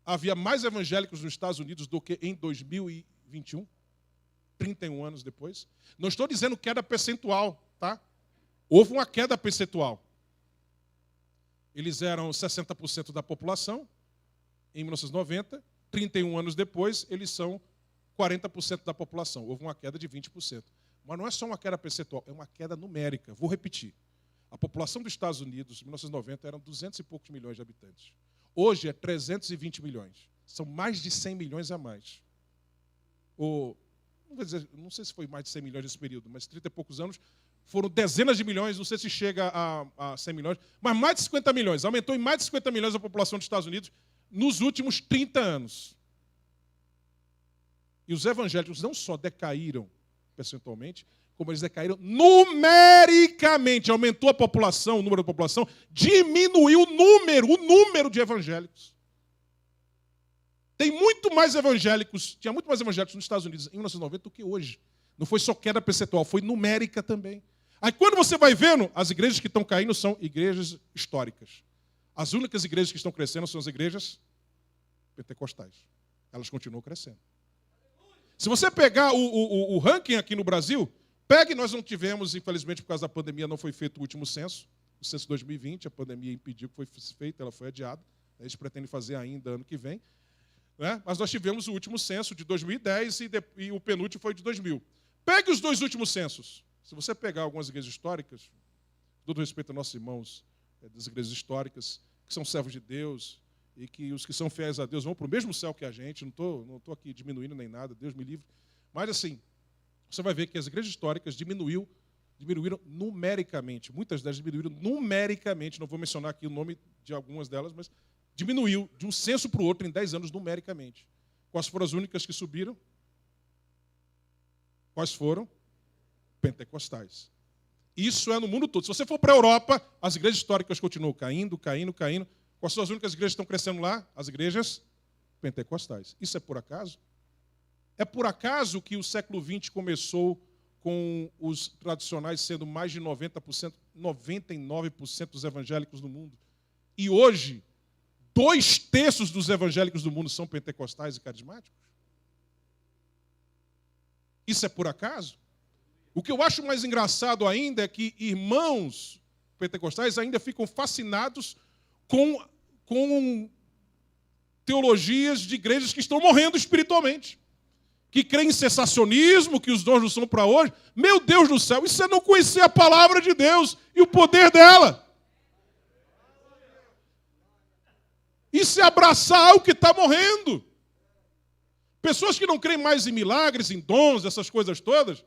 havia mais evangélicos nos Estados Unidos do que em 2021? 31 anos depois. Não estou dizendo queda percentual, tá? Houve uma queda percentual. Eles eram 60% da população em 1990. 31 anos depois, eles são 40% da população. Houve uma queda de 20%. Mas não é só uma queda percentual, é uma queda numérica. Vou repetir. A população dos Estados Unidos, em 1990, eram 200 e poucos milhões de habitantes. Hoje é 320 milhões. São mais de 100 milhões a mais. Não sei se foi mais de 100 milhões nesse período, mas 30 e poucos anos foram dezenas de milhões, não sei se chega a 100 milhões, mas mais de 50 milhões. Aumentou em mais de 50 milhões a população dos Estados Unidos nos últimos 30 anos. E os evangélicos não só decaíram percentualmente, como eles decaíram numericamente. Aumentou a população, o número da população, diminuiu o número de evangélicos. Tinha muito mais evangélicos nos Estados Unidos em 1990 do que hoje. Não foi só queda percentual, foi numérica também. Aí quando você vai vendo, as igrejas que estão caindo são igrejas históricas. As únicas igrejas que estão crescendo são as igrejas pentecostais. Elas continuam crescendo. Se você pegar o ranking aqui no Brasil, nós não tivemos, infelizmente, por causa da pandemia, não foi feito o último censo. O censo 2020, a pandemia impediu que fosse feito, ela foi adiada. Eles pretendem fazer ainda ano que vem. Né? Mas nós tivemos o último censo de 2010 e o penúltimo foi de 2000. Pegue os dois últimos censos. Se você pegar algumas igrejas históricas, todo respeito a nossos irmãos das igrejas históricas, que são servos de Deus, e que os que são fiéis a Deus vão para o mesmo céu que a gente, não estou aqui diminuindo nem nada, Deus me livre. Mas assim, você vai ver que as igrejas históricas diminuíram numericamente. Muitas delas diminuíram numericamente, não vou mencionar aqui o nome de algumas delas, mas diminuiu de um censo para o outro em 10 anos numericamente. Quais foram as únicas que subiram? Quais foram? Pentecostais. Isso é no mundo todo. Se você for para a Europa, as igrejas históricas continuam caindo. Quais são as únicas igrejas que estão crescendo lá? As igrejas pentecostais. Isso é por acaso? É por acaso que o século XX começou com os tradicionais sendo mais de 90%, 99% dos evangélicos do mundo. E hoje, 2/3 dos evangélicos do mundo são pentecostais e carismáticos? Isso é por acaso? O que eu acho mais engraçado ainda é que irmãos pentecostais ainda ficam fascinados com teologias de igrejas que estão morrendo espiritualmente, que creem em sensacionismo, que os dons não são para hoje. Meu Deus do céu, isso é não conhecer a palavra de Deus e o poder dela. Isso é abraçar algo que está morrendo. Pessoas que não creem mais em milagres, em dons, essas coisas todas,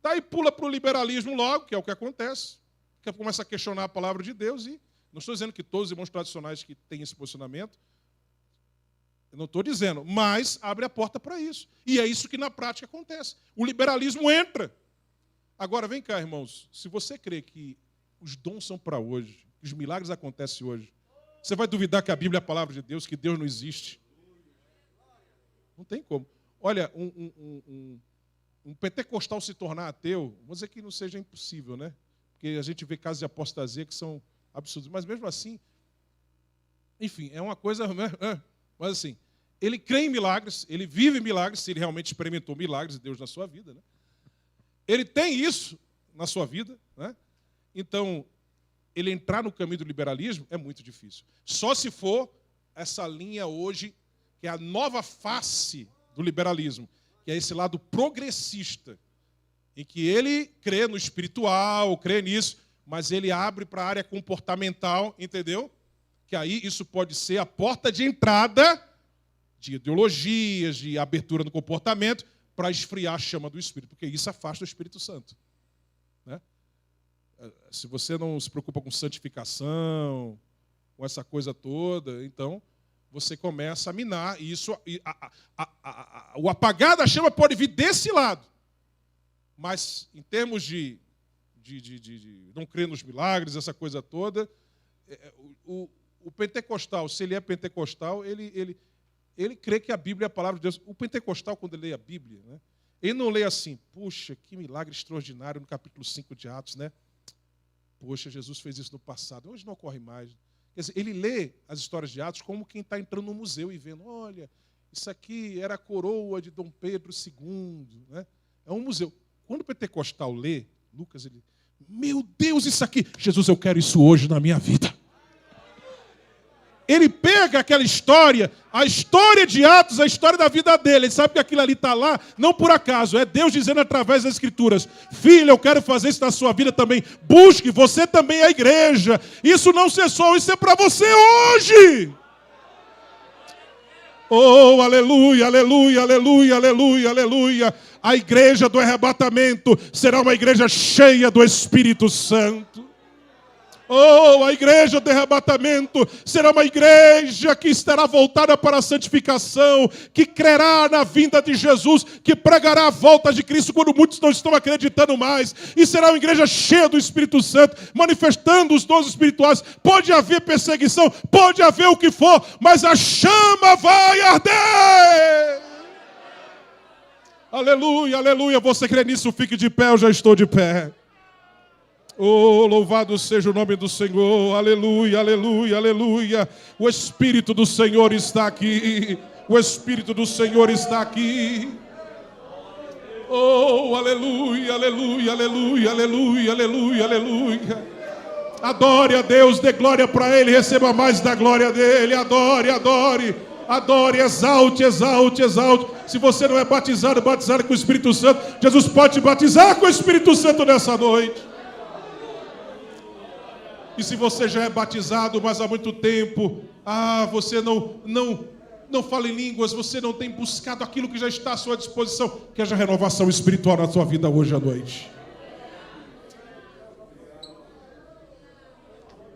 daí pula para o liberalismo logo, que é o que acontece, que começa a questionar a palavra de Deus e não estou dizendo que todos os irmãos tradicionais que têm esse posicionamento, eu não estou dizendo, mas abre a porta para isso. E é isso que na prática acontece. O liberalismo entra. Agora, vem cá, irmãos, se você crê que os dons são para hoje, que os milagres acontecem hoje, você vai duvidar que a Bíblia é a palavra de Deus, que Deus não existe? Não tem como. Olha, um pentecostal se tornar ateu, vamos dizer que não seja impossível, né? Porque a gente vê casos de apostasia que são absurdos. Mas mesmo assim, enfim, é uma coisa... Mas assim, ele crê em milagres, ele vive milagres, se ele realmente experimentou milagres de Deus na sua vida, né? Ele tem isso na sua vida, né? Então, ele entrar no caminho do liberalismo é muito difícil. Só se for essa linha hoje, que é a nova face do liberalismo, que é esse lado progressista, em que ele crê no espiritual, crê nisso, mas ele abre para a área comportamental, entendeu? Que aí isso pode ser a porta de entrada de ideologias, de abertura no comportamento, para esfriar a chama do Espírito, porque isso afasta o Espírito Santo. Se você não se preocupa com santificação, com essa coisa toda, então você começa a minar. E isso, o apagar da chama pode vir desse lado. Mas em termos de não crer nos milagres, essa coisa toda, o pentecostal, se ele é pentecostal, ele crê que a Bíblia é a palavra de Deus. O pentecostal, quando ele lê a Bíblia, né, ele não lê assim, puxa, que milagre extraordinário no capítulo 5 de Atos, né? Poxa, Jesus fez isso no passado, hoje não ocorre mais. Quer dizer, ele lê as histórias de Atos como quem está entrando no museu e vendo, olha, isso aqui era a coroa de Dom Pedro II, né? É um museu. Quando o pentecostal lê, Lucas, ele, meu Deus, isso aqui, Jesus, eu quero isso hoje na minha vida. Ele pega aquela história, a história de Atos, a história da vida dele. Ele sabe que aquilo ali está lá, não por acaso. É Deus dizendo através das Escrituras, filho, eu quero fazer isso na sua vida também. Busque, você também é a igreja. Isso não cessou, isso é para você hoje. Oh, aleluia, aleluia, aleluia, aleluia, aleluia. A igreja do arrebatamento será uma igreja cheia do Espírito Santo. Oh, a igreja do arrebatamento será uma igreja que estará voltada para a santificação, que crerá na vinda de Jesus, que pregará a volta de Cristo quando muitos não estão acreditando mais. E será uma igreja cheia do Espírito Santo, manifestando os dons espirituais. Pode haver perseguição, pode haver o que for, mas a chama vai arder. Aleluia, aleluia. Você crê nisso? Fique de pé, eu já estou de pé. Oh, louvado seja o nome do Senhor, aleluia, aleluia, aleluia. O Espírito do Senhor está aqui, o Espírito do Senhor está aqui. Oh, aleluia, aleluia, aleluia, aleluia, aleluia, aleluia. Adore a Deus, dê glória para Ele, receba mais da glória dEle, adore, adore. Adore, exalte, exalte, exalte. Se você não é batizado, batizado com o Espírito Santo, Jesus pode te batizar com o Espírito Santo nessa noite. E se você já é batizado, mas há muito tempo, você não fala em línguas, você não tem buscado aquilo que já está à sua disposição, que haja renovação espiritual na sua vida hoje à noite.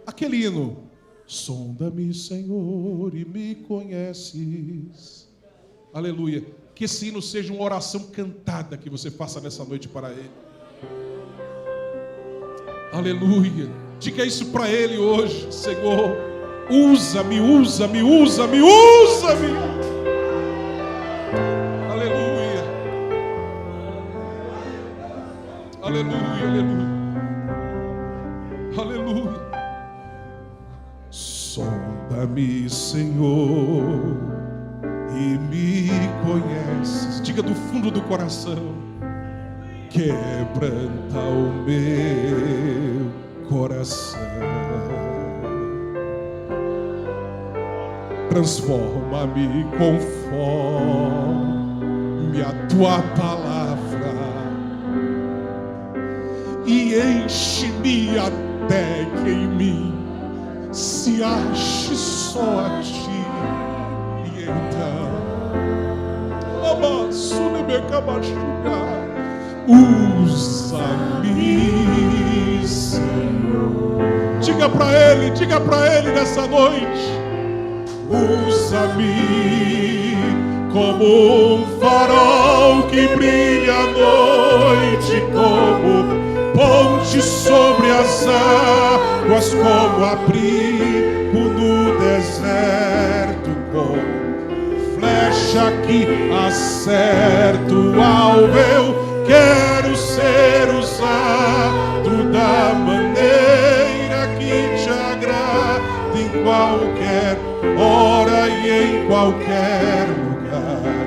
Aquele hino, sonda-me, Senhor, e me conheces. Aleluia. Que esse hino seja uma oração cantada que você faça nessa noite para Ele. Aleluia. Diga isso para Ele hoje, Senhor. Usa-me, usa-me, usa-me, usa-me. Aleluia. Aleluia, aleluia. Aleluia. Sonda-me, Senhor, e me conheces. Diga do fundo do coração. Quebranta o meu coração, transforma-me conforme a tua palavra e enche-me até que em mim se ache só a ti. E então, usa-me, Senhor. Diga para Ele nessa noite. Usa-me como um farol que brilha à noite, como ponte sobre as águas, como abrigo no deserto, como flecha que acerta o alvo. Eu quero ser usado da maneira que te agrada, em qualquer hora e em qualquer lugar.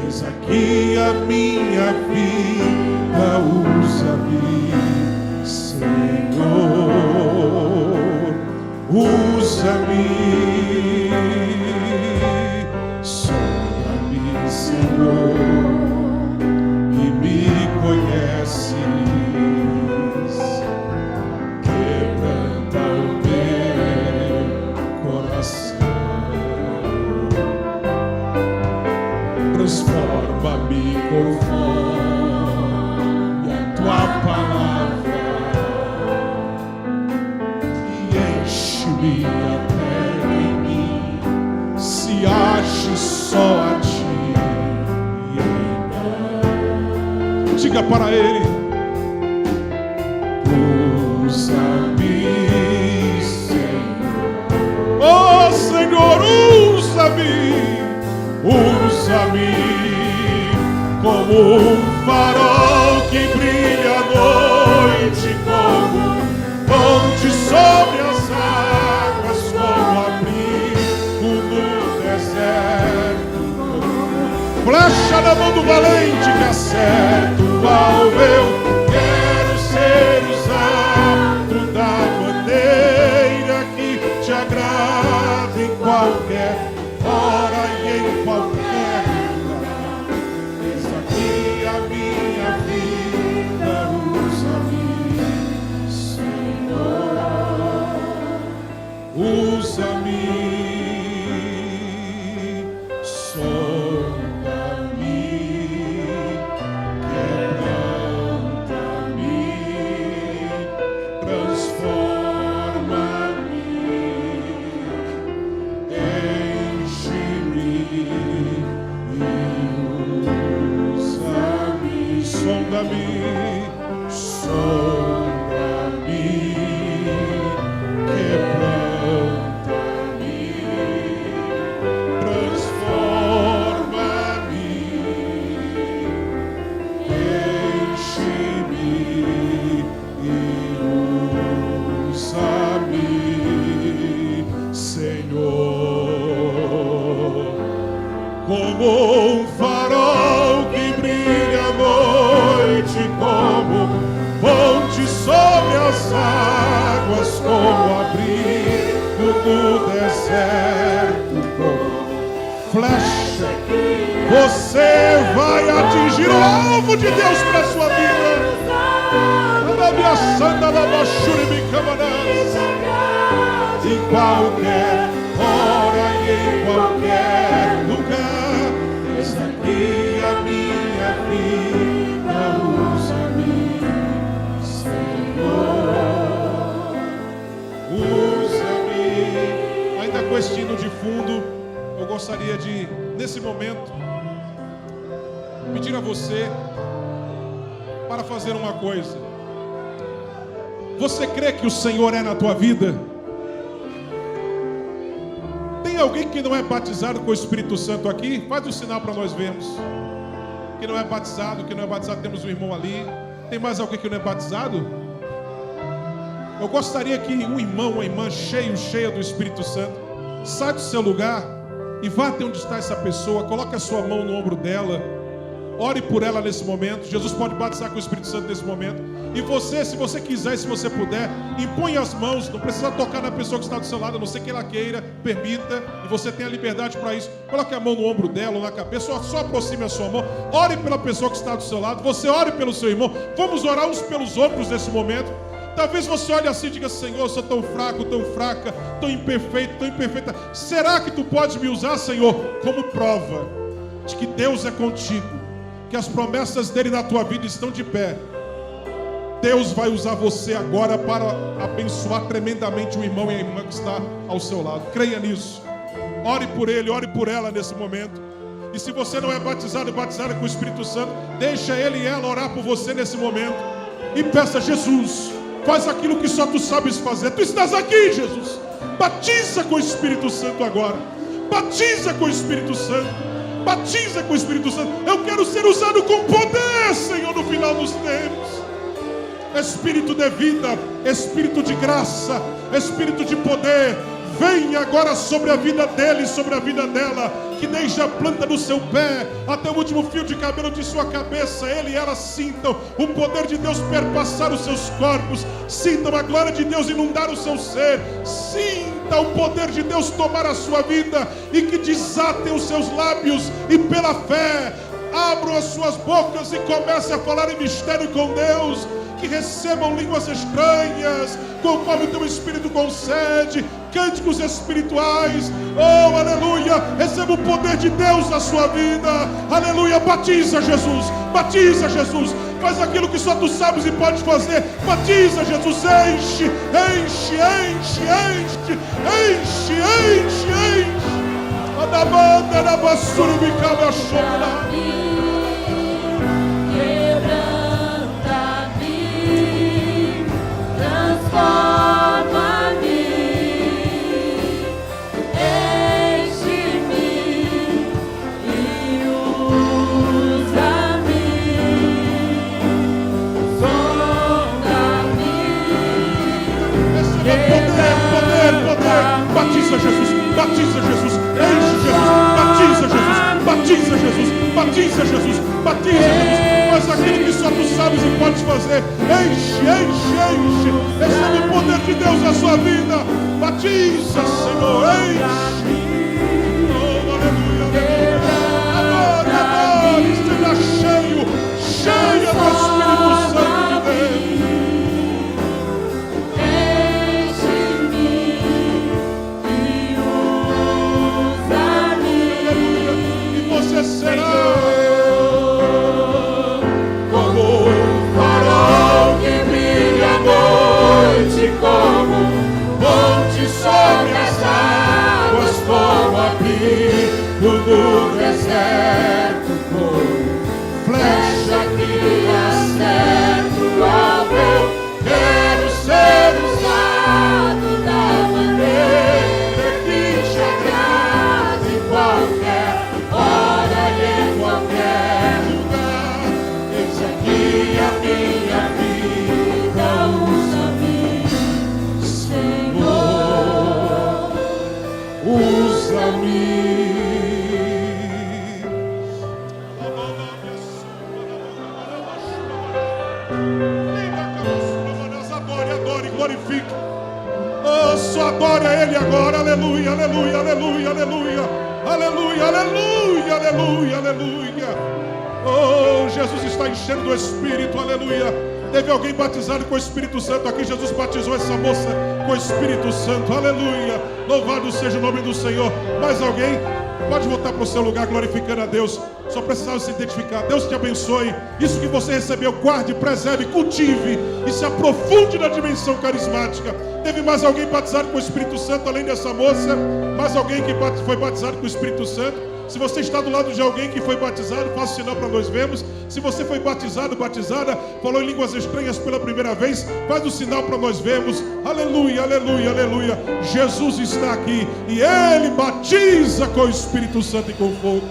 Eis aqui a minha vida, usa-me, Senhor, usa-me. Sonda-me, Senhor, conheces, quebranta o meu coração, transforma-me conforme a tua palavra diga para Ele: usa-me, Senhor. Oh Senhor, usa-me, usa-me como um farol que brilha à noite, como ponte sobre as águas, como abrigo no deserto, flecha na mão do valente que acerta o alvo. Eu quero ser usado da maneira que te agrada, em qualquer hora e em qualquer lugar. Eis aqui a minha vida, usa-me, Senhor, usa-me, sonda-me, quebranta-me, transforma-me, enche-me e usa-me, sonda-me, sonda-me, quebranta-me, transforma-me, enche-me e usa-me, Senhor, como um farol que brilha à noite, como ponte sobre as águas, como abrigo no deserto, como flecha. Você vai atingir o alvo de Deus para a sua vida. Em qualquer hora e em qualquer lugar. Eis aqui a minha vida, usa-me, Senhor, usa-me. Ainda com este hino de fundo, eu gostaria de, nesse momento, pedir a você para fazer uma coisa. Você crê que o Senhor é na tua vida? Tem alguém que não é batizado com o Espírito Santo aqui? Faz um sinal para nós vermos. Que não é batizado, temos um irmão ali. Tem mais alguém que não é batizado? Eu gostaria que um irmão, uma irmã cheia do Espírito Santo, saia do seu lugar e vá até onde está essa pessoa, coloque a sua mão no ombro dela, ore por ela nesse momento. Jesus pode batizar com o Espírito Santo nesse momento. E você, se você quiser, se você puder, impõe as mãos. Não precisa tocar na pessoa que está do seu lado, a não ser que ela queira, permita, e você tem a liberdade para isso. Coloque a mão no ombro dela ou na cabeça, só aproxime a sua mão. Ore pela pessoa que está do seu lado, você ore pelo seu irmão. Vamos orar uns pelos outros nesse momento. Talvez você olhe assim e diga: Senhor, eu sou tão fraco, tão fraca, tão imperfeito, tão imperfeita. Será que tu podes me usar, Senhor, como prova de que Deus é contigo, que as promessas dele na tua vida estão de pé? Deus vai usar você agora para abençoar tremendamente o irmão e a irmã que está ao seu lado. Creia nisso. Ore por ele, ore por ela nesse momento. E se você não é batizado com o Espírito Santo, deixa ele e ela orar por você nesse momento. E peça: Jesus, faz aquilo que só tu sabes fazer. Tu estás aqui, Jesus. Batiza com o Espírito Santo agora. Batiza com o Espírito Santo. Batiza com o Espírito Santo. Eu quero ser usado com poder, Senhor, no final dos tempos. Espírito de vida, Espírito de graça, Espírito de poder, vem agora sobre a vida dele, sobre a vida dela, que desde a planta do seu pé até o último fio de cabelo de sua cabeça, ele e ela sintam o poder de Deus perpassar os seus corpos, sintam a glória de Deus inundar o seu ser, sinta o poder de Deus tomar a sua vida, e que desatem os seus lábios e pela fé abram as suas bocas e comecem a falar em mistério com Deus. Que recebam línguas estranhas, conforme o teu Espírito concede, cânticos espirituais. Oh, aleluia, receba o poder de Deus na sua vida. Aleluia, batiza Jesus, faz aquilo que só tu sabes e podes fazer. Batiza Jesus, enche, enche, enche, enche, enche, enche, enche. A banda da basura me cabe a chorar. sabes e podes fazer. Enche, enche, enche. Recebe o poder de Deus na sua vida. Batiza, Senhor, enche. Oh, aleluia, aleluia. Adore, adore, esteja cheio, cheia do Espírito Santo de Deus. Você será como um farol que brilha à noite, como ponte sobre as águas, como abrigo no deserto, como flecha que acerto ao meu. Quero ser usado da maneira que te agrada em qualquer hora e em qualquer lugar. Eis aqui a minha vida, usa-me, Senhor, usa-me. Adore, adore, glorifique. Oh, só adore a Ele agora. Aleluia, aleluia, aleluia, aleluia. Aleluia, aleluia, aleluia, aleluia. Oh, Jesus está enchendo do Espírito, aleluia. Teve alguém batizado com o Espírito Santo aqui. Jesus batizou essa moça com o Espírito Santo, aleluia. Louvado seja o nome do Senhor. Mais alguém? Pode voltar para o seu lugar glorificando a Deus. Só precisava se identificar. Deus te abençoe. Isso que você recebeu, guarde, preserve, cultive e se aprofunde na dimensão carismática. Teve mais alguém batizado com o Espírito Santo além dessa moça? Mais alguém que foi batizado com o Espírito Santo? Se você está do lado de alguém que foi batizado, faça sinal para nós vermos. Se você foi batizado, batizada, falou em línguas estranhas pela primeira vez, faz o sinal para nós vermos. Aleluia, aleluia, aleluia. Jesus está aqui e Ele batiza com o Espírito Santo e com fogo.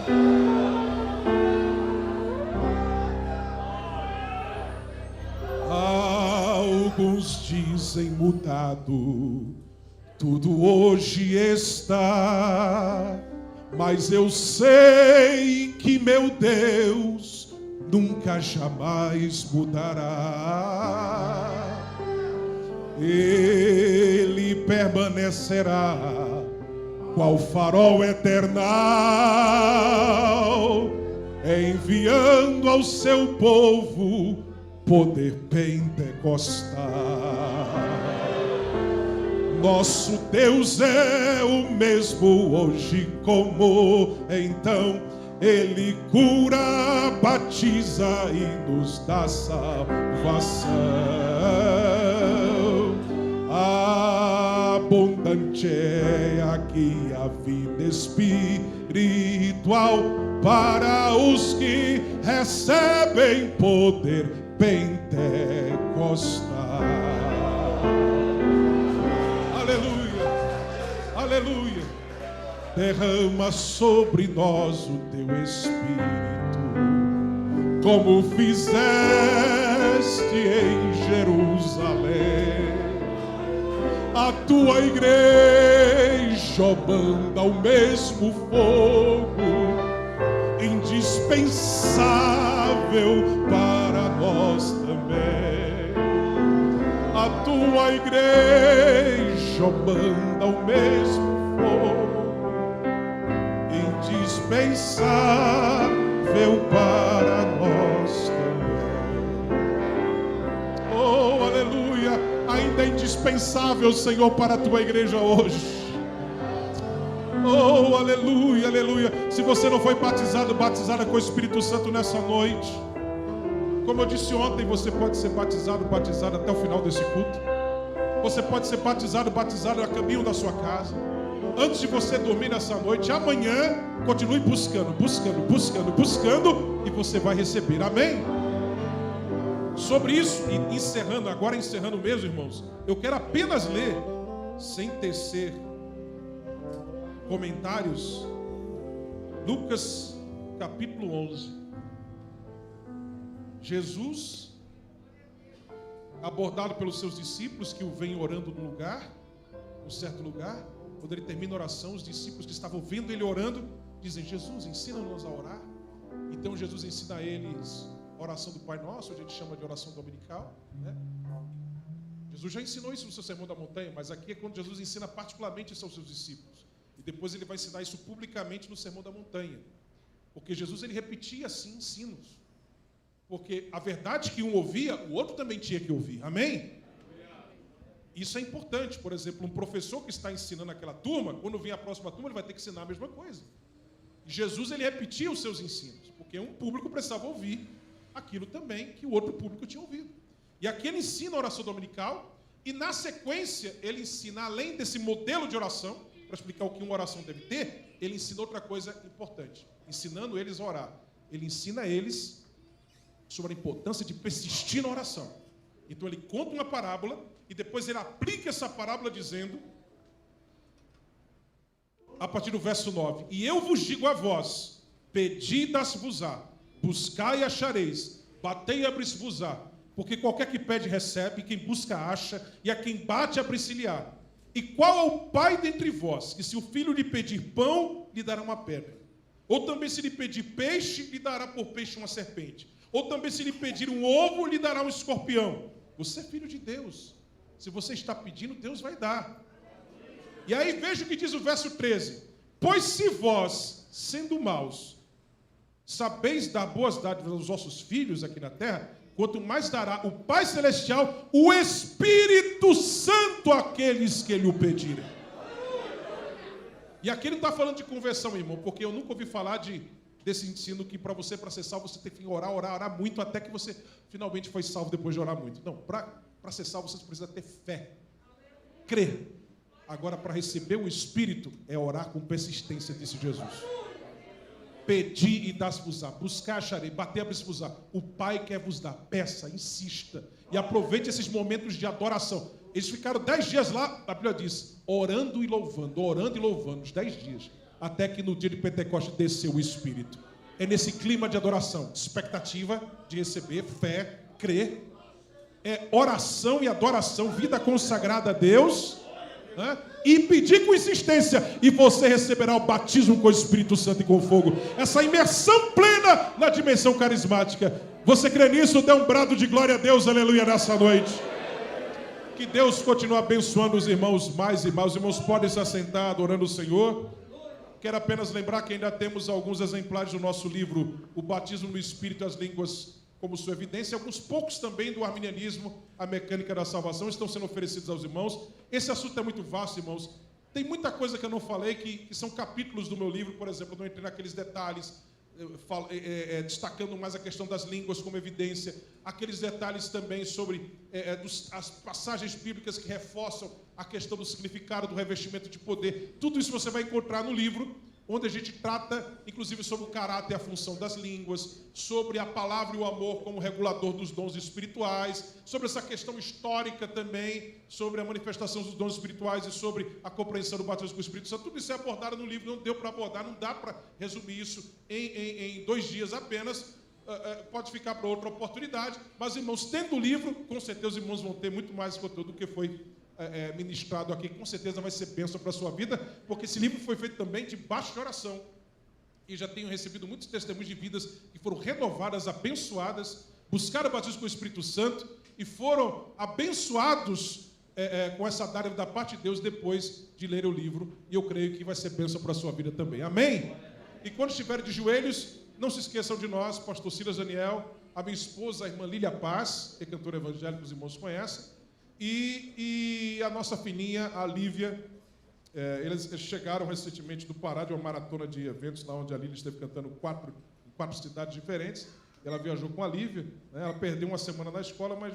Alguns dizem mudado, tudo hoje está, mas eu sei que meu Deus nunca jamais mudará. Ele permanecerá qual farol eternal, enviando ao seu povo poder pentecostal. Nosso Deus é o mesmo hoje como então. Ele cura, batiza e nos dá salvação. Abundante é aqui a vida espiritual para os que recebem poder pentecostal. Aleluia, aleluia. Derrama sobre nós o teu Espírito, como fizeste em Jerusalém. A tua igreja manda o mesmo fogo, indispensável para nós também. A tua igreja manda o mesmo fogo, indispensável para nós também. Oh, aleluia. Ainda é indispensável, Senhor, para a tua igreja hoje. Oh, aleluia, aleluia. Se você não foi batizado, batizada com o Espírito Santo nessa noite, como eu disse ontem, você pode ser batizado, batizada até o final desse culto. Você pode ser batizado, batizada a caminho da sua casa. Antes de você dormir nessa noite, amanhã, continue buscando, buscando, buscando, buscando, e você vai receber, amém? Sobre isso, e encerrando, agora encerrando mesmo, irmãos, eu quero apenas ler, sem tecer comentários, Lucas capítulo 11. Jesus, abordado pelos seus discípulos que o vêm orando num certo lugar, quando ele termina a oração, os discípulos que estavam vendo ele orando, dizem: Jesus, ensina-nos a orar. Então Jesus ensina a eles oração do Pai Nosso, a gente chama de oração dominical, né? Jesus já ensinou isso no seu Sermão da Montanha, mas aqui é quando Jesus ensina particularmente isso aos seus discípulos. E depois ele vai ensinar isso publicamente no Sermão da Montanha. Porque Jesus ele repetia assim ensinos. Porque a verdade que um ouvia, o outro também tinha que ouvir. Amém? Isso é importante. Por exemplo, um professor que está ensinando aquela turma, quando vem a próxima turma, ele vai ter que ensinar a mesma coisa. E Jesus ele repetia os seus ensinos, porque um público precisava ouvir aquilo também que o outro público tinha ouvido. E aqui ele ensina a oração dominical, e na sequência ele ensina, além desse modelo de oração, para explicar o que uma oração deve ter, ele ensina outra coisa importante, ensinando eles a orar. Ele ensina eles sobre a importância de persistir na oração. Então ele conta uma parábola, e depois ele aplica essa parábola dizendo, a partir do verso 9, e eu vos digo a vós, pedi e dar-se-vos-á, buscai e achareis, batei e abrir-se-vos-á, porque qualquer que pede recebe, quem busca acha, e a quem bate abrir-se-lhe-á. E qual é o pai dentre vós, que se o filho lhe pedir pão, lhe dará uma pedra? Ou também se lhe pedir peixe, lhe dará por peixe uma serpente? Ou também se lhe pedir um ovo, lhe dará um escorpião? Você é filho de Deus. Se você está pedindo, Deus vai dar. E aí veja o que diz o verso 13. Pois se vós, sendo maus, sabeis dar boas dádivas aos vossos filhos aqui na terra, quanto mais dará o Pai Celestial o Espírito Santo àqueles que lhe o pedirem. E aqui não está falando de conversão, irmão, porque eu nunca ouvi falar desse ensino que para você, para ser salvo, você tem que orar muito, até que você finalmente foi salvo depois de orar muito. Não, para ser salvo você precisa ter fé, crer. Agora, para receber o Espírito, é orar com persistência, disse Jesus. Pedi e dar-se-vos-á, buscar, acharei, bater, abrir-se-vos-á. O Pai quer vos dar, peça, insista. E aproveite esses momentos de adoração. Eles ficaram 10 dias lá, a Bíblia diz, orando e louvando, uns 10 dias. Até que no dia de Pentecostes desceu o Espírito. É nesse clima de adoração, expectativa de receber, fé, crer. É oração e adoração, vida consagrada a Deus, né? E pedir com insistência, e você receberá o batismo com o Espírito Santo e com fogo. Essa imersão plena na dimensão carismática. Você crê nisso? Dê um brado de glória a Deus, aleluia, nessa noite. Que Deus continue abençoando os irmãos mais e mais. Os irmãos podem se assentar adorando o Senhor. Quero apenas lembrar que ainda temos alguns exemplares do nosso livro, O Batismo no Espírito e as Línguas como sua evidência. Alguns poucos também do arminianismo, a mecânica da salvação, estão sendo oferecidos aos irmãos. Esse assunto é muito vasto, irmãos. Tem muita coisa que eu não falei, que são capítulos do meu livro, por exemplo, eu não entrei naqueles detalhes, destacando mais a questão das línguas como evidência, aqueles detalhes também sobre as passagens bíblicas que reforçam a questão do significado, do revestimento de poder. Tudo isso você vai encontrar no livro, onde a gente trata, inclusive, sobre o caráter e a função das línguas, sobre a palavra e o amor como regulador dos dons espirituais, sobre essa questão histórica também, sobre a manifestação dos dons espirituais e sobre a compreensão do batismo com o Espírito Santo. Tudo isso é abordado no livro, não deu para abordar, não dá para resumir isso em 2 dias apenas, pode ficar para outra oportunidade, mas, irmãos, tendo o livro, com certeza os irmãos vão ter muito mais conteúdo do que foi ministrado aqui, com certeza vai ser bênção para a sua vida, porque esse livro foi feito também debaixo de oração, e já tenho recebido muitos testemunhos de vidas que foram renovadas, abençoadas, buscaram o batismo com o Espírito Santo, e foram abençoados com essa dádiva da parte de Deus depois de ler o livro, e eu creio que vai ser bênção para a sua vida também, amém? E quando estiverem de joelhos, não se esqueçam de nós, pastor Silas Daniel, a minha esposa, a irmã Lília Paz, que é cantora evangélica, os irmãos conhecem, e a nossa filhinha, a Lívia. Eles chegaram recentemente do Pará, de uma maratona de eventos, lá onde a Lília esteve cantando em 4 cidades diferentes. Ela viajou com a Lívia, né? Ela perdeu uma semana na escola, mas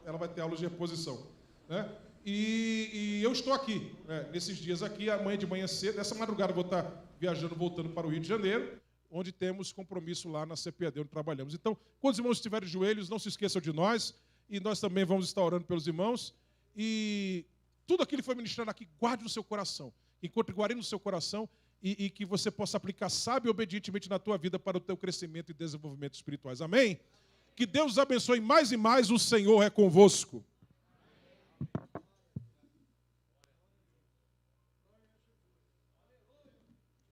ela vai ter aulas de reposição, né? E eu estou aqui, né? Nesses dias aqui, amanhã de manhã cedo, essa madrugada eu vou estar viajando, voltando para o Rio de Janeiro, onde temos compromisso lá na CPAD, onde trabalhamos. Então, quando os irmãos estiverem de joelhos, não se esqueçam de nós, e nós também vamos estar orando pelos irmãos, e tudo aquilo que foi ministrado aqui, guarde no seu coração, guarde no seu coração, e que você possa aplicar sábio e obedientemente na tua vida para o teu crescimento e desenvolvimento espirituais. Amém? Que Deus abençoe mais e mais, o Senhor é convosco.